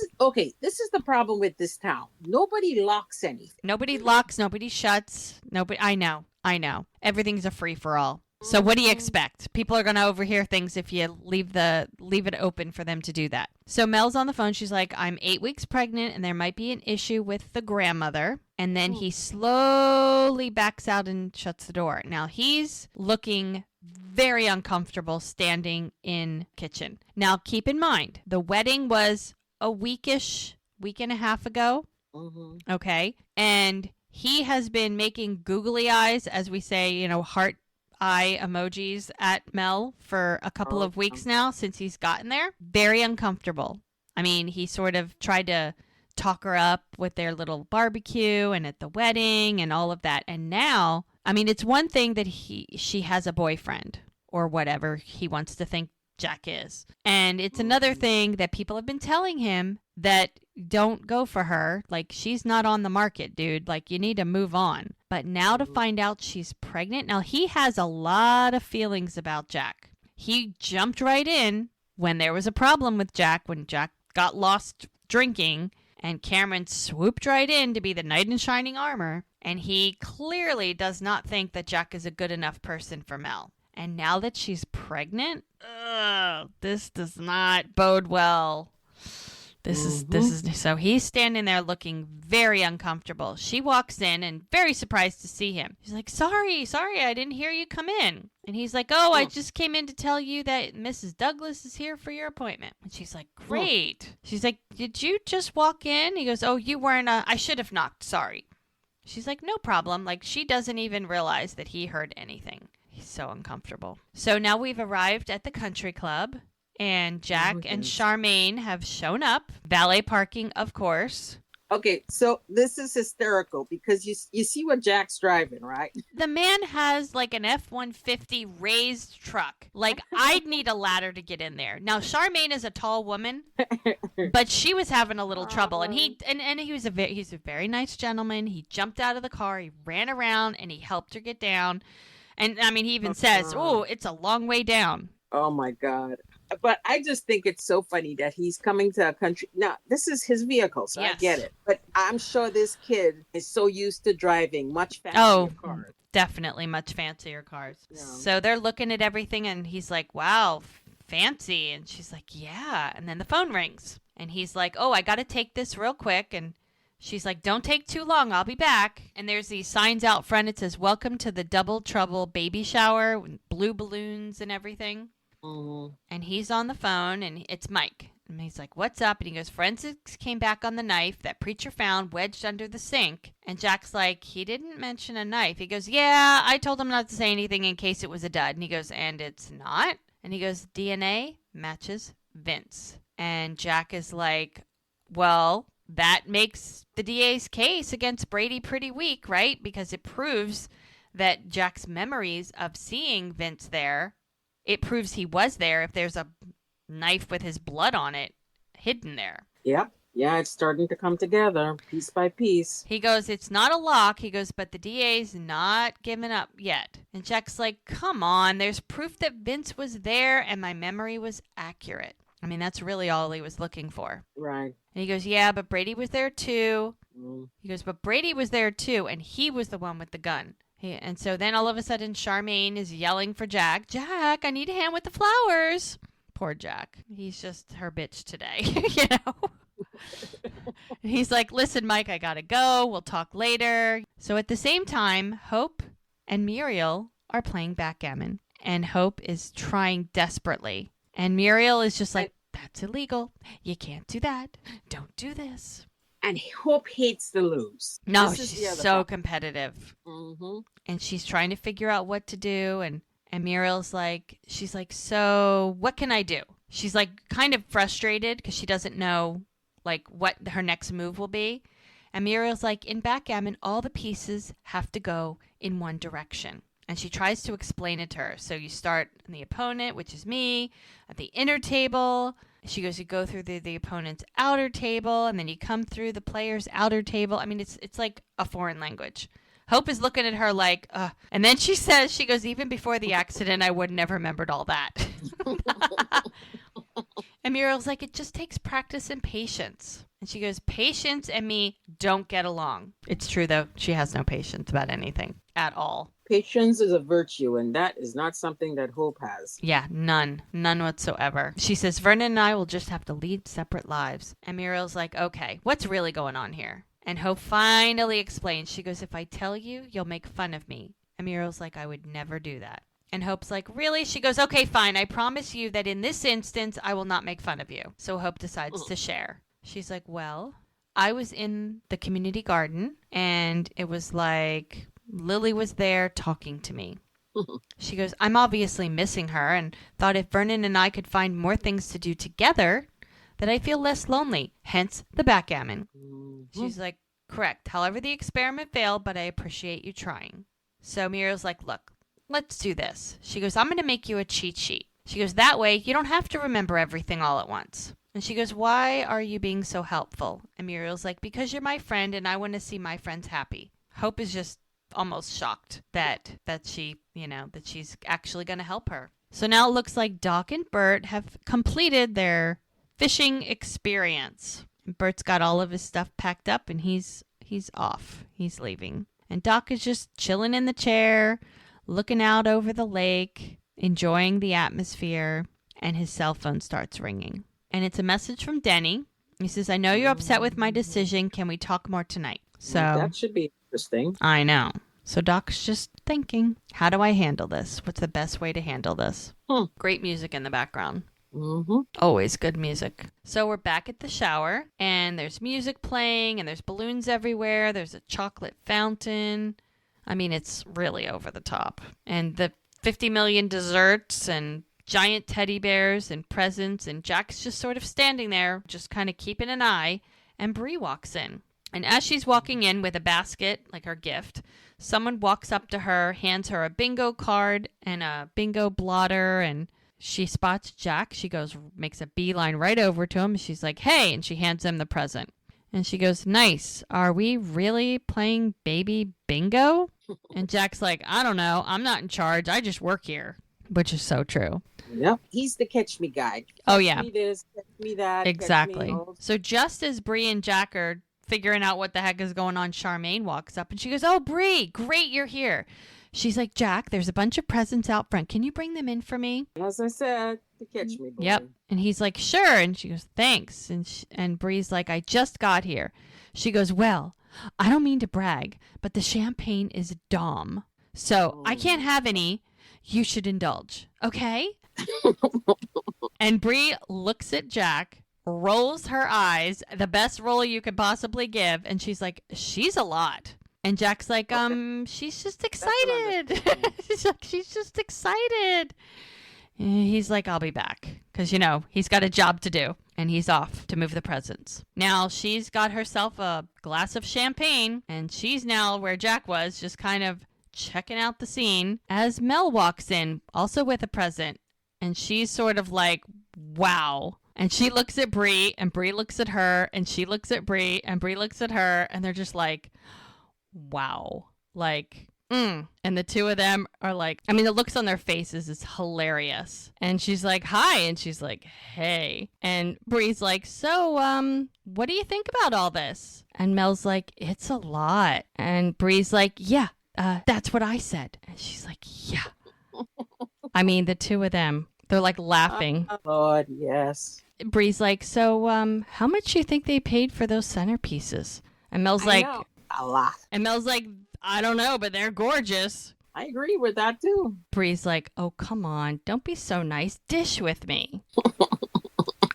is the problem with this town. Nobody locks anything. Nobody locks, nobody shuts. I know. Everything's a free-for-all. So what do you expect? People are going to overhear things if you leave it open for them to do that. So Mel's on the phone. She's like, I'm 8 weeks pregnant and there might be an issue with the grandmother. And then he slowly backs out and shuts the door. Now he's looking very uncomfortable standing in kitchen. Now keep in mind, the wedding was a week and a half ago. Mm-hmm. Okay. And he has been making googly eyes, as we say, heart eye emojis at Mel for a couple of weeks now since he's gotten there. Very uncomfortable. I mean, he sort of tried to talk her up with their little barbecue and at the wedding and all of that. And now, I mean, it's one thing that she has a boyfriend or whatever he wants to think Jack is. And it's another thing that people have been telling him that don't go for her. Like, she's not on the market, dude. Like, you need to move on. But now to find out she's pregnant. Now, he has a lot of feelings about Jack. He jumped right in when there was a problem with Jack, when Jack got lost drinking, and Cameron swooped right in to be the knight in shining armor. And he clearly does not think that Jack is a good enough person for Mel. And now that she's pregnant, this does not bode well. This is so he's standing there looking very uncomfortable. She walks in and very surprised to see him. She's like, sorry, I didn't hear you come in. And he's like, oh, I just came in to tell you that Mrs. Douglas is here for your appointment. And she's like, great. She's like, did you just walk in? He goes, oh, you weren't, I should have knocked, sorry. She's like, no problem. Like, she doesn't even realize that he heard anything. He's so uncomfortable. So now we've arrived at the country club, and Jack and Charmaine have shown up. Valet parking, of course. Okay, so this is hysterical because you see what Jack's driving, right? The man has like an F-150 raised truck. Like, I'd need a ladder to get in there. Now, Charmaine is a tall woman, but she was having a little trouble. And he's a very nice gentleman. He jumped out of the car, he ran around, and he helped her get down. And, I mean, he even says, oh, it's a long way down. Oh, my God. But I just think it's so funny that he's coming to a country. Now, this is his vehicle, so yes. I get it. But I'm sure this kid is so used to driving much fancier cars. Definitely much fancier cars. Yeah. So they're looking at everything, and he's like, wow, fancy. And she's like, yeah. And then the phone rings. And he's like, oh, I got to take this real quick. And she's like, don't take too long. I'll be back. And there's these signs out front. It says, welcome to the Double Trouble baby shower, with blue balloons and everything. Mm-hmm. And he's on the phone, and it's Mike. And he's like, what's up? And he goes, forensics came back on the knife that preacher found wedged under the sink. And Jack's like, he didn't mention a knife. He goes, yeah, I told him not to say anything in case it was a dud. And he goes, and it's not? And he goes, DNA matches Vince. And Jack is like, well, that makes the DA's case against Brady pretty weak, right? Because it proves that Jack's memories of seeing Vince there, it proves he was there if there's a knife with his blood on it hidden there. Yep. Yeah, it's starting to come together piece by piece. He goes, it's not a lock. He goes, but the DA's not giving up yet. And Jack's like, come on, there's proof that Vince was there and my memory was accurate. I mean, that's really all he was looking for. Right. And he goes, yeah, but Brady was there too. Mm. He goes, but Brady was there too, and he was the one with the gun. And so then all of a sudden, Charmaine is yelling for Jack. Jack, I need a hand with the flowers. Poor Jack. He's just her bitch today, you know? He's like, listen, Mike, I gotta go. We'll talk later. So at the same time, Hope and Muriel are playing backgammon. And Hope is trying desperately. And Muriel is just like, that's illegal. You can't do that. Don't do this. And Hope hates to lose. No, she's so competitive. Mm-hmm. And she's trying to figure out what to do. And Muriel's like, she's like, so what can I do? She's like kind of frustrated because she doesn't know like what her next move will be. And Muriel's like, in backgammon, all the pieces have to go in one direction. And she tries to explain it to her. So you start on the opponent, which is me, at the inner table. She goes, you go through the opponent's outer table, and then you come through the player's outer table. I mean, it's like a foreign language. Hope is looking at her like, and then she says, she goes, even before the accident, I wouldn't have remembered all that. And Muriel's like, it just takes practice and patience. And she goes, patience and me don't get along. It's true, though. She has no patience about anything at all. Patience is a virtue, and that is not something that Hope has. Yeah, none whatsoever. She says, Vernon and I will just have to lead separate lives. And Muriel's like, okay, what's really going on here? And Hope finally explains. She goes, if I tell you, you'll make fun of me. And Muriel's like, I would never do that. And Hope's like, really? She goes, okay, fine. I promise you that in this instance, I will not make fun of you. So Hope decides to share. She's like, well, I was in the community garden and it was like Lily was there talking to me. She goes, I'm obviously missing her and thought if Vernon and I could find more things to do together, that I feel less lonely, hence the backgammon. She's like, correct. However, the experiment failed, but I appreciate you trying. So Muriel's like, look, let's do this. She goes, I'm going to make you a cheat sheet. She goes, that way you don't have to remember everything all at once. And she goes, why are you being so helpful? And Muriel's like, because you're my friend and I want to see my friends happy. Hope is just almost shocked that she, that she's actually going to help her. So now it looks like Doc and Bert have completed their fishing experience. Bert's got all of his stuff packed up and he's off. He's leaving. And Doc is just chilling in the chair, looking out over the lake, enjoying the atmosphere, and his cell phone starts ringing. And it's a message from Denny. He says, I know you're upset with my decision. Can we talk more tonight? So that should be interesting. I know. So Doc's just thinking, how do I handle this? What's the best way to handle this? Great music in the background. Always good music. So we're back at the shower, and there's music playing, and there's balloons everywhere. There's a chocolate fountain. I mean, it's really over the top. And the 50 million desserts and giant teddy bears and presents, and Jack's just sort of standing there, just kind of keeping an eye, and Bree walks in. And as she's walking in with a basket, like her gift, someone walks up to her, hands her a bingo card and a bingo blotter, and she spots Jack. She goes, makes a beeline right over to him. She's like, hey, and she hands him the present. And she goes, nice. Are we really playing baby bingo? And Jack's like, I don't know. I'm not in charge. I just work here, which is so true. Yep. He's the catch me guy. Oh, yeah. Catch me this, catch me that. Exactly. Catch me So just as Bree and Jack are figuring out what the heck is going on, Charmaine walks up and she goes, oh, Bree, great, you're here. She's like, Jack, there's a bunch of presents out front. Can you bring them in for me? As I said, the catch me boy. Yep. And he's like, sure. And she goes, thanks. And Bree's like, I just got here. She goes, well, I don't mean to brag, but the champagne is Dom. So I can't have any. You should indulge. Okay? And Bree looks at Jack, rolls her eyes, the best roll you could possibly give. And she's like, she's a lot. And Jack's like, she's just excited. She's just excited. And he's like, I'll be back. Because, he's got a job to do. And he's off to move the presents. Now, she's got herself a glass of champagne. And she's now where Jack was, just kind of checking out the scene. As Mel walks in, also with a present. And she's sort of like, wow. And she looks at Bree. And Bree looks at her. And she looks at Bree. And Bree looks at her. And they're just like, wow. Like, And the two of them are like, I mean, the looks on their faces is hilarious. And she's like, hi. And she's like, hey. And Bree's like, so, what do you think about all this? And Mel's like, it's a lot. And Bree's like, yeah, that's what I said. And she's like, yeah. I mean, the two of them, they're like laughing. Oh, Lord, yes. Bree's like, so, how much do you think they paid for those centerpieces? And Mel's like, a lot. And Mel's like, I don't know, but they're gorgeous. I agree with that, too. Bree's like, oh, come on. Don't be so nice. Dish with me.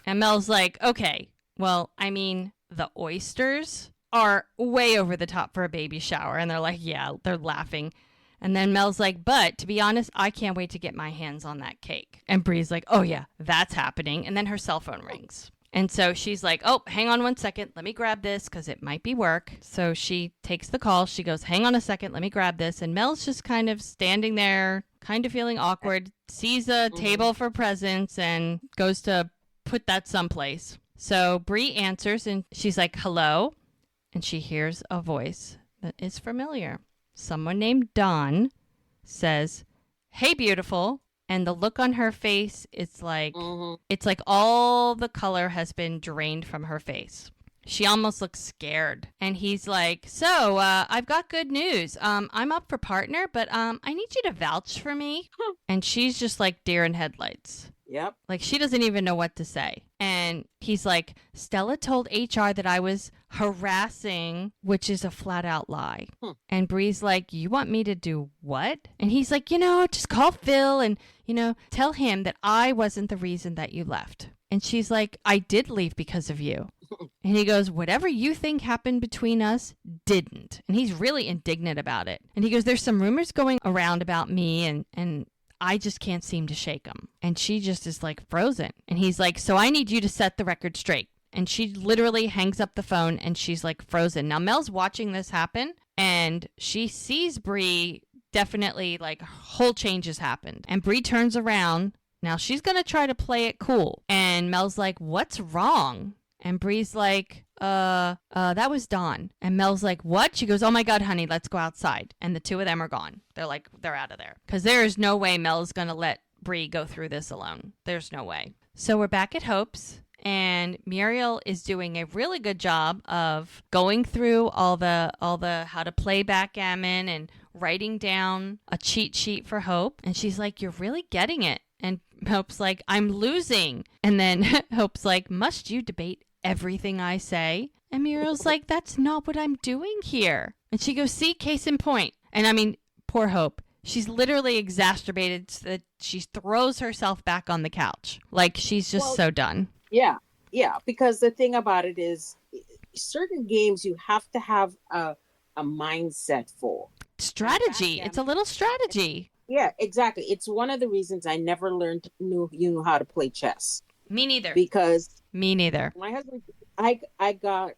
And Mel's like, okay, well, I mean, the oysters are way over the top for a baby shower. And they're like, yeah, they're laughing. And then Mel's like, but to be honest, I can't wait to get my hands on that cake. And Bree's like, oh, yeah, that's happening. And then her cell phone rings. And so she's like, oh, hang on 1 second. Let me grab this because it might be work. So she takes the call. She goes, hang on a second. Let me grab this. And Mel's just kind of standing there, kind of feeling awkward, sees a table for presents and goes to put that someplace. So Bree answers and she's like, hello. And she hears a voice that is familiar. Someone named Dawn says, hey, beautiful. And the look on her face, it's like all the color has been drained from her face. She almost looks scared. And he's like, so I've got good news. I'm up for partner, but I need you to vouch for me. And she's just like deer in headlights. Yep. Like she doesn't even know what to say. And he's like, Stella told HR that I was harassing, which is a flat out lie. And Bree's like, you want me to do what? And he's like, just call Phil and, tell him that I wasn't the reason that you left. And she's like, I did leave because of you. And he goes, whatever you think happened between us didn't. And he's really indignant about it. And he goes, there's some rumors going around about me and I just can't seem to shake them. And she just is like frozen. And he's like, so I need you to set the record straight. And she literally hangs up the phone and she's like frozen. Now Mel's watching this happen and she sees Bree definitely like whole changes happened. And Bree turns around. Now she's going to try to play it cool. And Mel's like, what's wrong? And Bree's like, that was Dawn. And Mel's like, what? She goes, oh my God, honey, let's go outside. And the two of them are gone. They're out of there. Because there is no way Mel's going to let Bree go through this alone. There's no way. So we're back at Hope's. And Muriel is doing a really good job of going through all the how to play backgammon and writing down a cheat sheet for Hope. And she's like, you're really getting it. And Hope's like, I'm losing. And then Hope's like, must you debate everything I say? And Muriel's like, that's not what I'm doing here. And she goes, see, case in point. And I mean, poor Hope. She's literally exacerbated so that she throws herself back on the couch. Like she's just so done. Yeah. Because the thing about it is certain games you have to have a mindset for. Strategy. It's a little strategy. Yeah, exactly. It's one of the reasons I never knew how to play chess. Me neither. Me neither. My husband,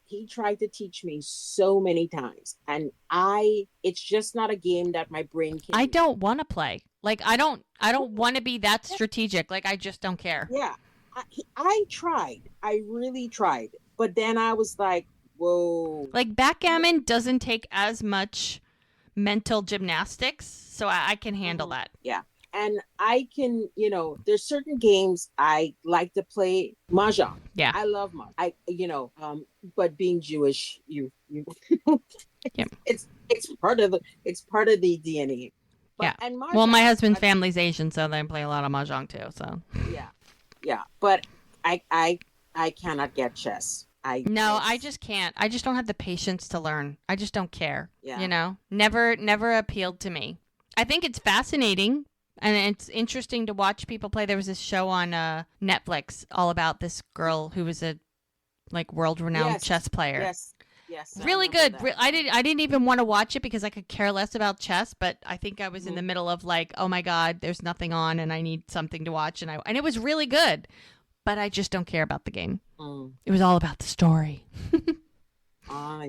he tried to teach me so many times, and it's just not a game that my brain can. I don't want to play. Like I don't want to be that strategic. Like I just don't care. Yeah, I tried. I really tried, but then I was like, whoa. Like backgammon doesn't take as much mental gymnastics, so I can handle that. Yeah. And I can, there's certain games I like to play. Mahjong. Yeah. I love Mahjong. But being Jewish, you yeah. it's part of the DNA. But, yeah. And Mahjong, well, my husband's family's Asian, so they play a lot of Mahjong too, so. Yeah. But I cannot get chess. I just can't. I just don't have the patience to learn. I just don't care. Yeah. Never appealed to me. I think it's fascinating and it's interesting to watch people play. There was this show on Netflix all about this girl who was a world-renowned chess player. Yes. Really good. I didn't even want to watch it because I could care less about chess, but I think I was in the middle of like, oh my God, there's nothing on and I need something to watch and it was really good. But I just don't care about the game. It was all about the story. Yeah.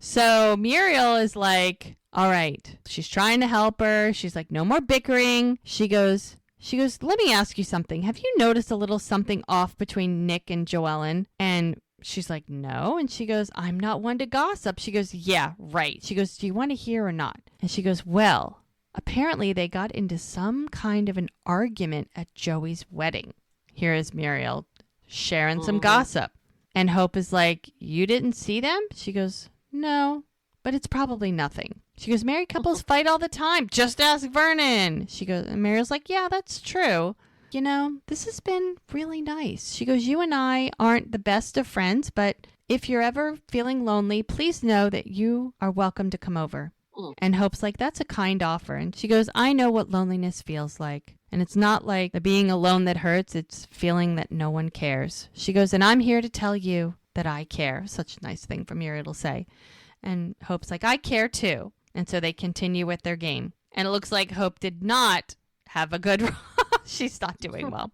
So Muriel is like, all right. She's trying to help her. She's like, no more bickering. She goes, let me ask you something. Have you noticed a little something off between Nick and Joellen? And she's like, no. And she goes, I'm not one to gossip. She goes, yeah, right. She goes, do you want to hear or not? And she goes, well, apparently they got into some kind of an argument at Joey's wedding. Here is Muriel sharing some gossip. And Hope is like, you didn't see them? She goes, no, but it's probably nothing. She goes, married couples fight all the time. Just ask Vernon. She goes, and Muriel's like, yeah, that's true. This has been really nice. She goes, you and I aren't the best of friends, but if you're ever feeling lonely, please know that you are welcome to come over. And Hope's like, that's a kind offer. And she goes, I know what loneliness feels like. And it's not like the being alone that hurts. It's feeling that no one cares. She goes, and I'm here to tell you that I care. Such a nice thing for Muriel to say. And Hope's like, I care too. And so they continue with their game. And it looks like Hope did not have a good She's not doing well.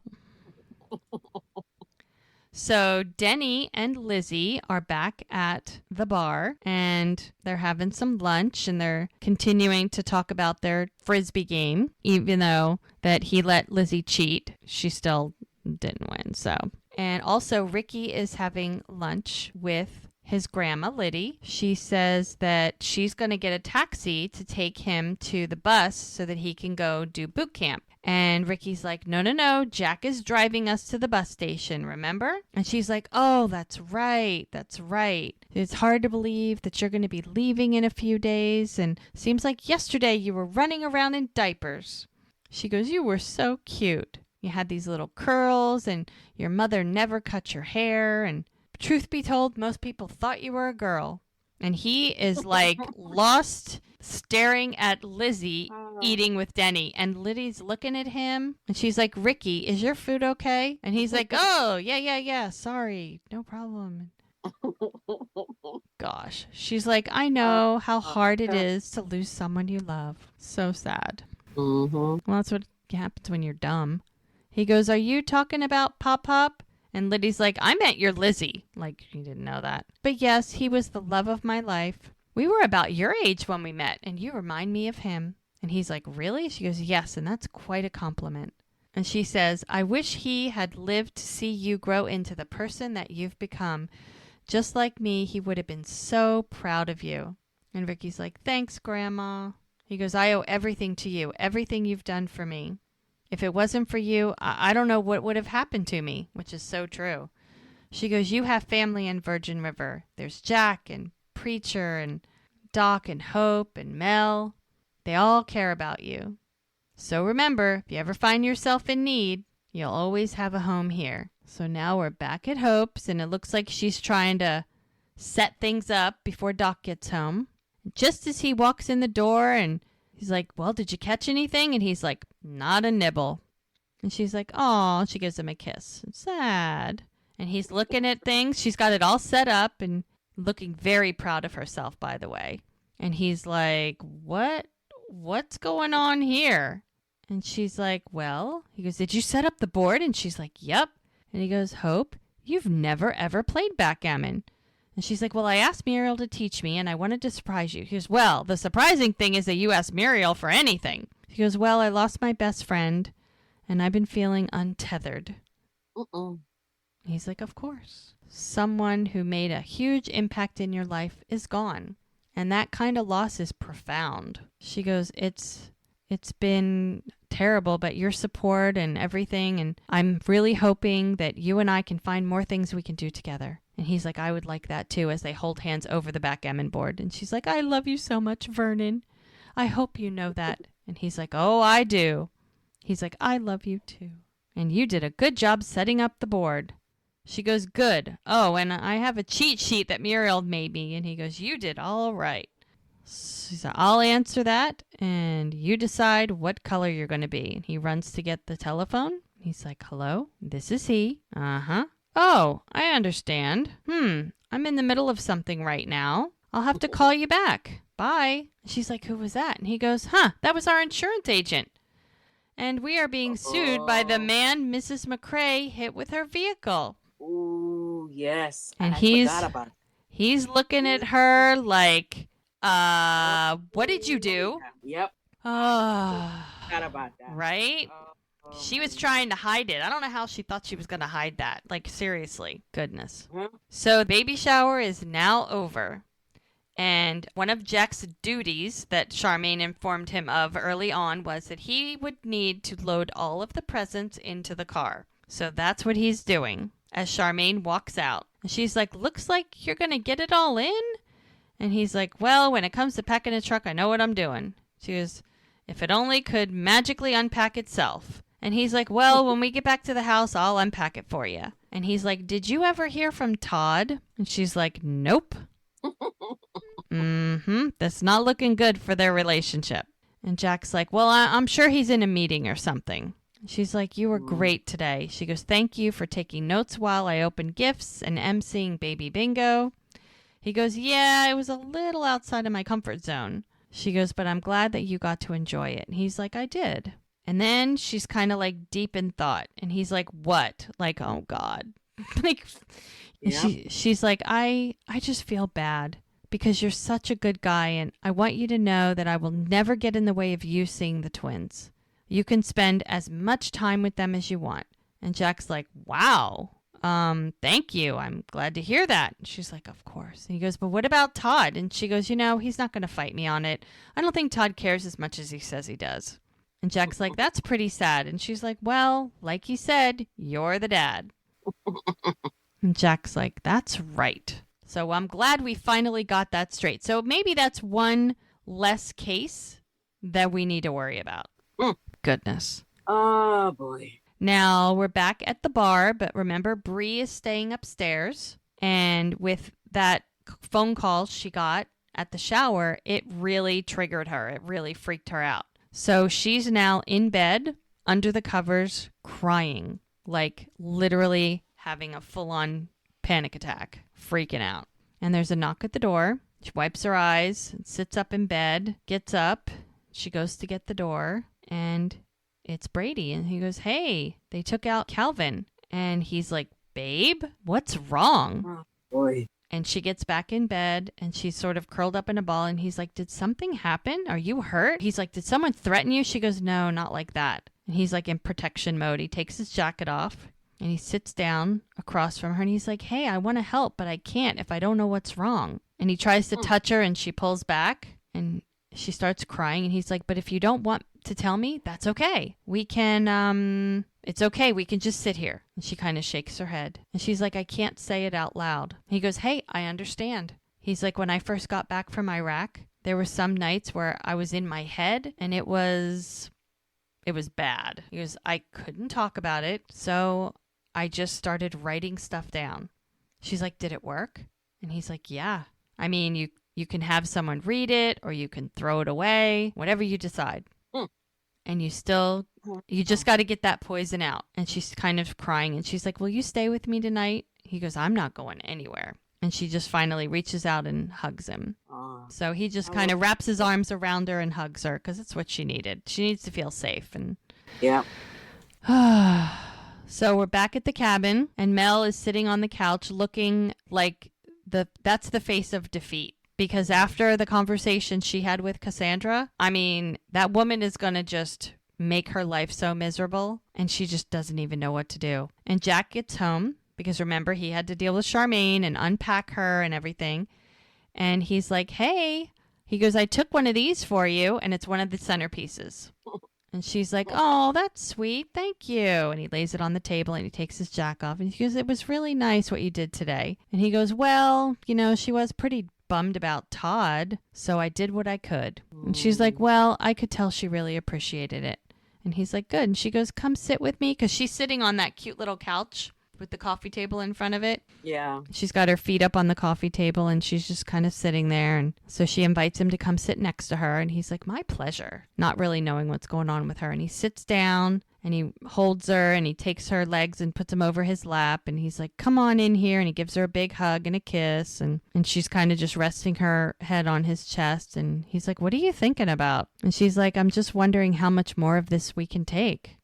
So Denny and Lizzie are back at the bar and they're having some lunch and they're continuing to talk about their Frisbee game. Even though that he let Lizzie cheat, she still didn't win. So, and also Ricky is having lunch with his grandma, Liddy. She says that she's going to get a taxi to take him to the bus so that he can go do boot camp. And Ricky's like, no, Jack is driving us to the bus station, remember? And she's like, oh, that's right. It's hard to believe that you're going to be leaving in a few days. And seems like yesterday you were running around in diapers. She goes, you were so cute. You had these little curls and your mother never cut your hair. And truth be told, most people thought you were a girl. And he is like lost staring at Lizzie eating with Denny. And Liddy's looking at him and she's like, Ricky, is your food okay? And he's like, oh, yeah. Sorry. No problem. Gosh. She's like, I know how hard it is to lose someone you love. So sad. Well, that's what happens when you're dumb. He goes, are you talking about Pop Pop? And Liddy's like, I meant your Lizzie. Like, you didn't know that. But yes, he was the love of my life. We were about your age when we met, and you remind me of him. And he's like, really? She goes, yes, and that's quite a compliment. And she says, I wish he had lived to see you grow into the person that you've become. Just like me, he would have been so proud of you. And Ricky's like, thanks, Grandma. He goes, I owe everything to you, everything you've done for me. If it wasn't for you, I don't know what would have happened to me, which is so true. She goes, you have family in Virgin River. There's Jack and Preacher and Doc and Hope and Mel. They all care about you. So remember, if you ever find yourself in need, you'll always have a home here. So now we're back at Hope's, and it looks like she's trying to set things up before Doc gets home. Just as he walks in the door and he's like, well, did you catch anything? And he's like, not a nibble. And she's like, oh, she gives him a kiss. It's sad. And he's looking at things. She's got it all set up and looking very proud of herself, by the way. And he's like, what's going on here? And she's like, well, he goes, did you set up the board? And she's like, yep. And he goes, Hope, you've never, ever played backgammon. And she's like, well, I asked Muriel to teach me, and I wanted to surprise you. He goes, well, the surprising thing is that you asked Muriel for anything. He goes, well, I lost my best friend, and I've been feeling untethered. He's like, of course. Someone who made a huge impact in your life is gone, and that kind of loss is profound. She goes, it's been terrible, but your support and everything, and I'm really hoping that you and I can find more things we can do together. And he's like, I would like that too, as they hold hands over the backgammon board. And she's like, I love you so much, Vernon. I hope you know that. And he's like, oh, I do. He's like, I love you too. And you did a good job setting up the board. She goes, good. Oh, and I have a cheat sheet that Muriel made me. And he goes, you did all right. She said, I'll answer that, and you decide what color you're going to be. And he runs to get the telephone. He's like, hello, this is he. Uh-huh. Oh, I understand. I'm in the middle of something right now. I'll have to call you back. Bye. She's like, who was that? And he goes, that was our insurance agent. And we are being sued by the man Mrs. McCrae hit with her vehicle. Ooh, yes. And I forgot about it. He's looking at her like, what did you do? Yep. Oh, Forgot about that. right? She was trying to hide it. I don't know how she thought she was going to hide that. Like, seriously. Goodness. So the baby shower is now over. And one of Jack's duties that Charmaine informed him of early on was that he would need to load all of the presents into the car. So that's what he's doing as Charmaine walks out. And she's like, looks like you're going to get it all in? And he's like, well, when it comes to packing a truck, I know what I'm doing. She goes, if it only could magically unpack itself. And he's like, well, when we get back to the house, I'll unpack it for you. And he's like, did you ever hear from Todd? And she's like, nope. That's not looking good for their relationship. And Jack's like, well, I'm sure he's in a meeting or something. And she's like, you were great today. She goes, thank you for taking notes while I opened gifts and emceeing baby bingo. He goes, yeah, it was a little outside of my comfort zone. She goes, but I'm glad that you got to enjoy it. And he's like, I did. And then she's kind of like deep in thought. And he's like, what? Like, oh, God. Like, yeah. She's like, I just feel bad because you're such a good guy. And I want you to know that I will never get in the way of you seeing the twins. You can spend as much time with them as you want. And Jack's like, wow. Thank you. I'm glad to hear that. And she's like, of course. And he goes, but what about Todd? And she goes, he's not going to fight me on it. I don't think Todd cares as much as he says he does. And Jack's like, that's pretty sad. And she's like, well, like he said, you're the dad. And Jack's like, that's right. So I'm glad we finally got that straight. So maybe that's one less case that we need to worry about. Goodness. Oh, boy. Now we're back at the bar, but remember, Bree is staying upstairs. And with that phone call she got at the shower, it really triggered her. It really freaked her out. So she's now in bed under the covers crying, like literally having a full-on panic attack, freaking out. And there's a knock at the door. She wipes her eyes, sits up in bed, gets up. She goes to get the door, and it's Brady. And he goes, hey, they took out Calvin. And he's like, babe, what's wrong? Oh, boy. And she gets back in bed, and she's sort of curled up in a ball. And he's like, did something happen? Are you hurt? He's like, did someone threaten you? She goes, no, not like that. And he's like in protection mode. He takes his jacket off, and he sits down across from her. And he's like, hey, I want to help, but I can't if I don't know what's wrong. And he tries to touch her, and she pulls back, and she starts crying. And he's like, but if you don't want to tell me, that's okay. We can, it's okay. We can just sit here. And she kind of shakes her head. And she's like, I can't say it out loud. He goes, hey, I understand. He's like, when I first got back from Iraq, there were some nights where I was in my head, and it was bad. He goes, I couldn't talk about it, so I just started writing stuff down. She's like, did it work? And he's like, yeah. I mean, you can have someone read it, or you can throw it away, whatever you decide. And you just got to get that poison out. And she's kind of crying, and she's like, will you stay with me tonight? He goes, I'm not going anywhere. And she just finally reaches out and hugs him. So he just kind of wraps his arms around her and hugs her, because it's what she needed. She needs to feel safe. And Yeah. So we're back at the cabin, and Mel is sitting on the couch looking like that's the face of defeat. Because after the conversation she had with Cassandra, I mean, that woman is going to just make her life so miserable, and she just doesn't even know what to do. And Jack gets home, because remember, he had to deal with Charmaine and unpack her and everything. And he's like, hey, he goes, I took one of these for you, and it's one of the centerpieces. And she's like, oh, that's sweet. Thank you. And he lays it on the table, and he takes his jacket off, and he goes, it was really nice what you did today. And he goes, well, she was pretty bummed about Todd, so I did what I could. And she's like, well, I could tell she really appreciated it. And he's like, good. And she goes, come sit with me, because she's sitting on that cute little couch with the coffee table in front of it. Yeah. She's got her feet up on the coffee table, and she's just kind of sitting there. And so she invites him to come sit next to her, and he's like, my pleasure, not really knowing what's going on with her. And he sits down, and he holds her, and he takes her legs and puts them over his lap, and he's like, come on in here. And he gives her a big hug and a kiss, and she's kind of just resting her head on his chest. And he's like, what are you thinking about? And she's like, I'm just wondering how much more of this we can take.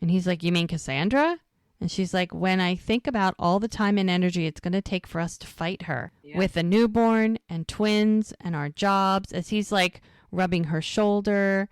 And he's like, you mean Cassandra? And she's like, when I think about all the time and energy it's going to take for us to fight her with a newborn and twins and our jobs, as he's like rubbing her shoulder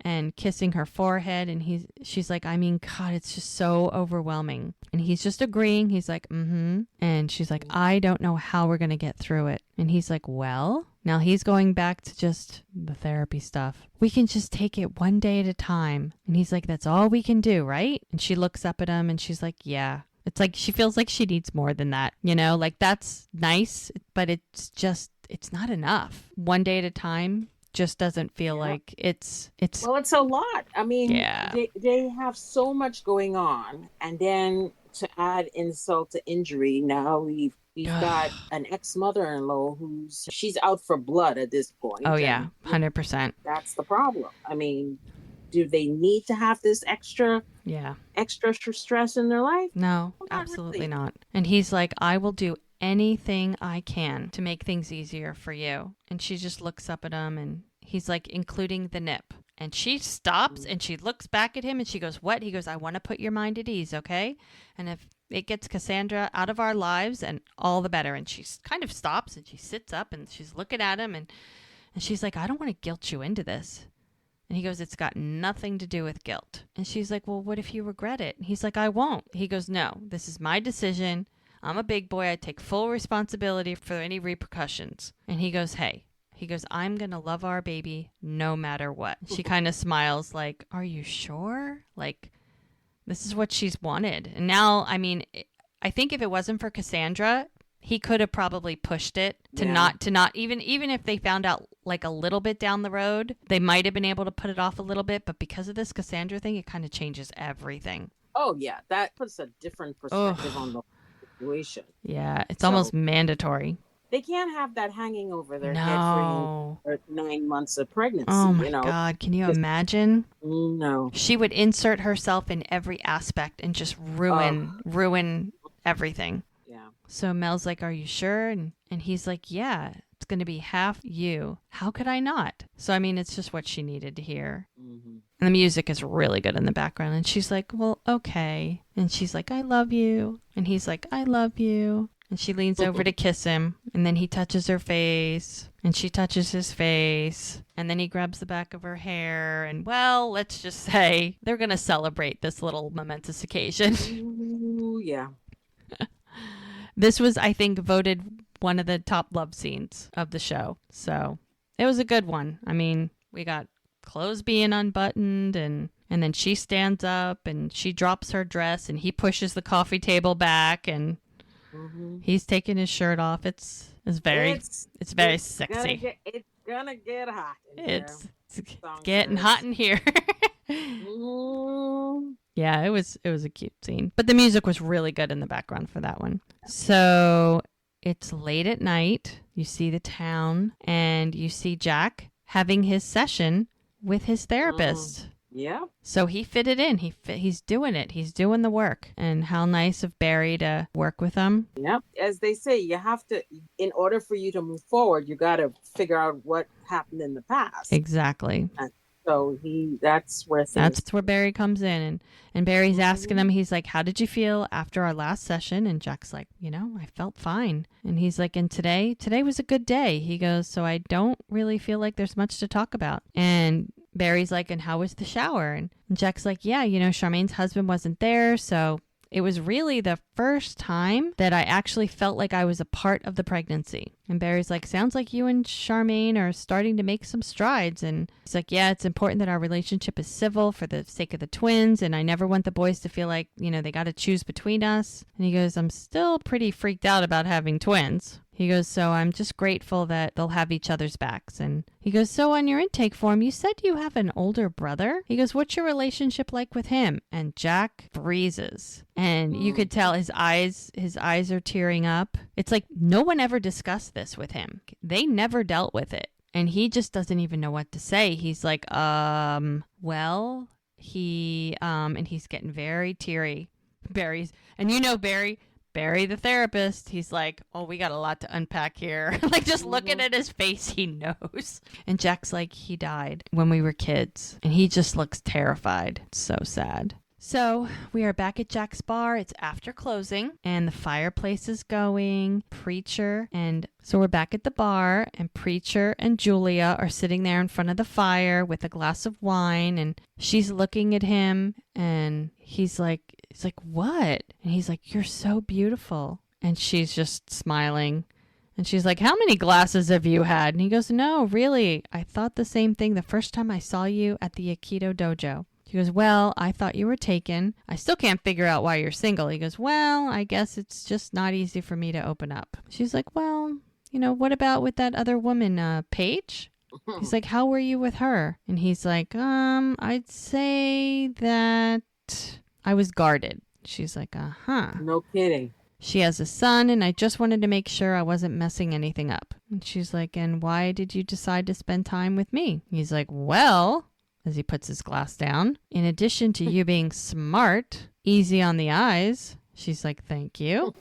and kissing her forehead. And she's like, I mean, God, it's just so overwhelming. And he's just agreeing. He's like, mm-hmm. And she's like, I don't know how we're going to get through it. And he's like, well, now he's going back to just the therapy stuff. We can just take it one day at a time. And he's like, that's all we can do, right? And she looks up at him, and she's like, yeah. It's like she feels like she needs more than that, like that's nice, but it's not enough. One day at a time just doesn't feel like it's well, it's a lot. I mean, yeah. they have so much going on, and then to add insult to injury, now we've got an ex-mother-in-law she's out for blood at this point. Oh yeah, 100%. That's the problem. I mean, do they need to have this extra stress in their life? No, absolutely not. And he's like, I will do anything I can to make things easier for you. And she just looks up at him, and he's like, including the nip. And she stops, and she looks back at him, and she goes, what? He goes, I want to put your mind at ease, okay? And if it gets Cassandra out of our lives, and all the better. And she kind of stops, and she sits up, and she's looking at him, and she's like, I don't want to guilt you into this. And he goes, it's got nothing to do with guilt. And she's like, well, what if you regret it? And he's like, I won't. He goes, no, this is my decision. I'm a big boy. I take full responsibility for any repercussions. And he goes, hey. He goes, I'm going to love our baby no matter what. She kind of smiles like, are you sure? Like, this is what she's wanted. And now, I mean, I think if it wasn't for Cassandra, he could have probably pushed it to not, even if they found out like a little bit down the road, they might have been able to put it off a little bit. But because of this Cassandra thing, it kind of changes everything. Oh, yeah. That puts a different perspective on the situation. Yeah, it's almost mandatory. they can't have that hanging over their head No. for 9 months of pregnancy, Oh you my know. God. Can you Just, imagine? no. She would insert herself in every aspect and just Oh, ruin everything. yeah. So Mel's like, "Are you sure?" And he's like, "Yeah, it's going to be half you. How could I not?" So, I mean, it's just what she needed to hear. Hmm. And the music is really good in the background. And she's like, "Well, okay." And she's like, "I love you." And he's like, "I love you." And she leans over to kiss him. And then he touches her face. And she touches his face. And then he grabs the back of her hair. And, well, let's just say they're going to celebrate this little momentous occasion. Ooh, yeah. This was, I think, voted one of the top love scenes of the show. So it was a good one. I mean, we got clothes being unbuttoned and then she stands up and she drops her dress and he pushes the coffee table back and he's taking his shirt off. It's very sexy. It's gonna get hot in It's there. getting hot in here. Mm. Yeah, it was a cute scene. But the music was really good in the background for that one. So it's late at night. You see the town and you see Jack having his session with his therapist. Yeah. So he fitted in. He's doing it. He's doing the work. And how nice of Barry to work with him. Yep. As they say, you have to, in order for you to move forward, you got to figure out what happened in the past. Exactly. And so that's where Barry comes in. And Barry's asking him, he's like, "How did you feel after our last session?" And Jack's like, "I felt fine." And he's like, "And today was a good day." He goes, "So I don't really feel like there's much to talk about." And Barry's like, "And how was the shower?" And Jack's like, "Yeah, Charmaine's husband wasn't there, so it was really the first time that I actually felt like I was a part of the pregnancy." And Barry's like, "Sounds like you and Charmaine are starting to make some strides." And he's like, "Yeah, it's important that our relationship is civil for the sake of the twins. And I never want the boys to feel like, they got to choose between us." And he goes, "I'm still pretty freaked out about having twins." He goes, "So I'm just grateful that they'll have each other's backs." And he goes, "So on your intake form, you said you have an older brother?" He goes, "What's your relationship like with him?" And Jack freezes. And you could tell his eyes are tearing up. It's like no one ever discussed this with him. They never dealt with it. And he just doesn't even know what to say. He's like, well, and he's getting very teary. Barry, the therapist, he's like, "Oh, we got a lot to unpack here." Like, just looking at his face, he knows. And Jack's like, "He died when we were kids." And he just looks terrified. So sad. So we are back at Jack's bar. It's after closing and the fireplace is going. So we're back at the bar and Preacher and Julia are sitting there in front of the fire with a glass of wine and she's looking at him and he's like, "What?" And he's like, "You're so beautiful." And she's just smiling. And she's like, "How many glasses have you had?" And he goes, "No, really. I thought the same thing the first time I saw you at the Aikido dojo." She goes, "Well, I thought you were taken. I still can't figure out why you're single." He goes, "Well, I guess it's just not easy for me to open up." She's like, "Well, what about with that other woman, Paige?" He's like, "How were you with her?" And he's like, I'd say that I was guarded." She's like, "Uh-huh." No kidding. "She has a son, and I just wanted to make sure I wasn't messing anything up." And she's like, "And why did you decide to spend time with me?" He's like, "Well," as he puts his glass down, "in addition to you being smart, easy on the eyes." She's like, "Thank you."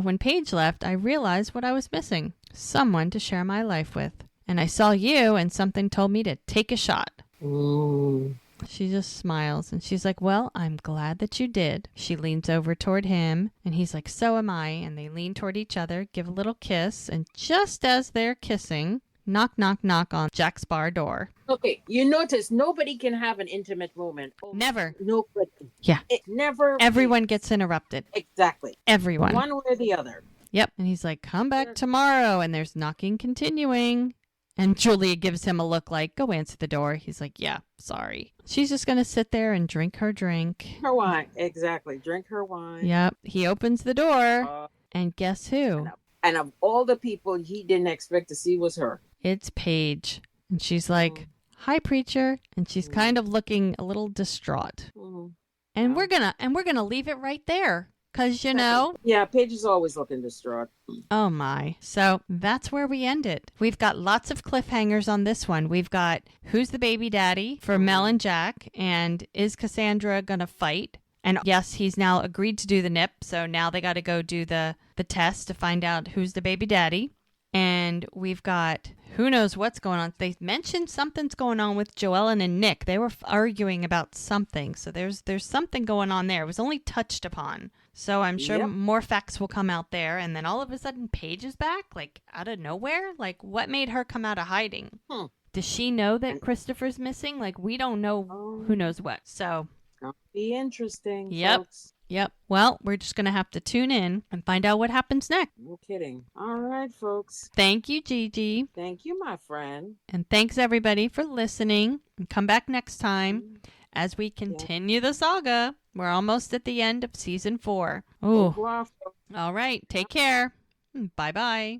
When Paige left, I realized what I was missing. Someone to share my life with. And I saw you, and something told me to take a shot. Mm. She just smiles and she's like, "Well, I'm glad that you did." She leans over toward him and he's like, "So am I." And they lean toward each other, give a little kiss. And just as they're kissing, knock, knock, knock on Jack's bar door. Okay, you notice nobody can have an intimate moment. Never. Nobody. Yeah. It never. Everyone gets interrupted. Exactly. Everyone. One way or the other. Yep. And he's like, "Come back tomorrow." And there's knocking continuing. And Julia gives him a look like, "Go answer the door." He's like, "Yeah, sorry." She's just going to sit there and drink her drink. Her wine. Exactly. Drink her wine. Yep. He opens the door. And guess who? And of all the people he didn't expect to see was her. It's Paige. And she's like, "Hi, Preacher." And she's kind of looking a little distraught. And we're gonna leave it right there. Because, you know, Yeah, Paige is always looking distraught. oh my. So that's where we end it. We've got lots of cliffhangers on this one. We've got who's the baby daddy for Mel and Jack, and is Cassandra going to fight? And yes, he's now agreed to do the nip, so now they got to go do the test to find out who's the baby daddy. And we've got who knows what's going on. They mentioned something's going on with Joellen and Nick. They were arguing about something. So there's something going on there. It was only touched upon. So I'm sure more facts will come out there. And then all of a sudden Paige is back, like out of nowhere. Like what made her come out of hiding? Does she know that Christopher's missing? Like we don't know who knows what. So it's gonna be interesting. Yep. Folks. Yep. Well, we're just going to have to tune in and find out what happens next. No kidding. All right, folks. Thank you, Gigi. Thank you, my friend. And thanks, everybody, for listening. And come back next time as we continue the saga. We're almost at the end of season 4. Ooh. All right. Take care. Bye-bye.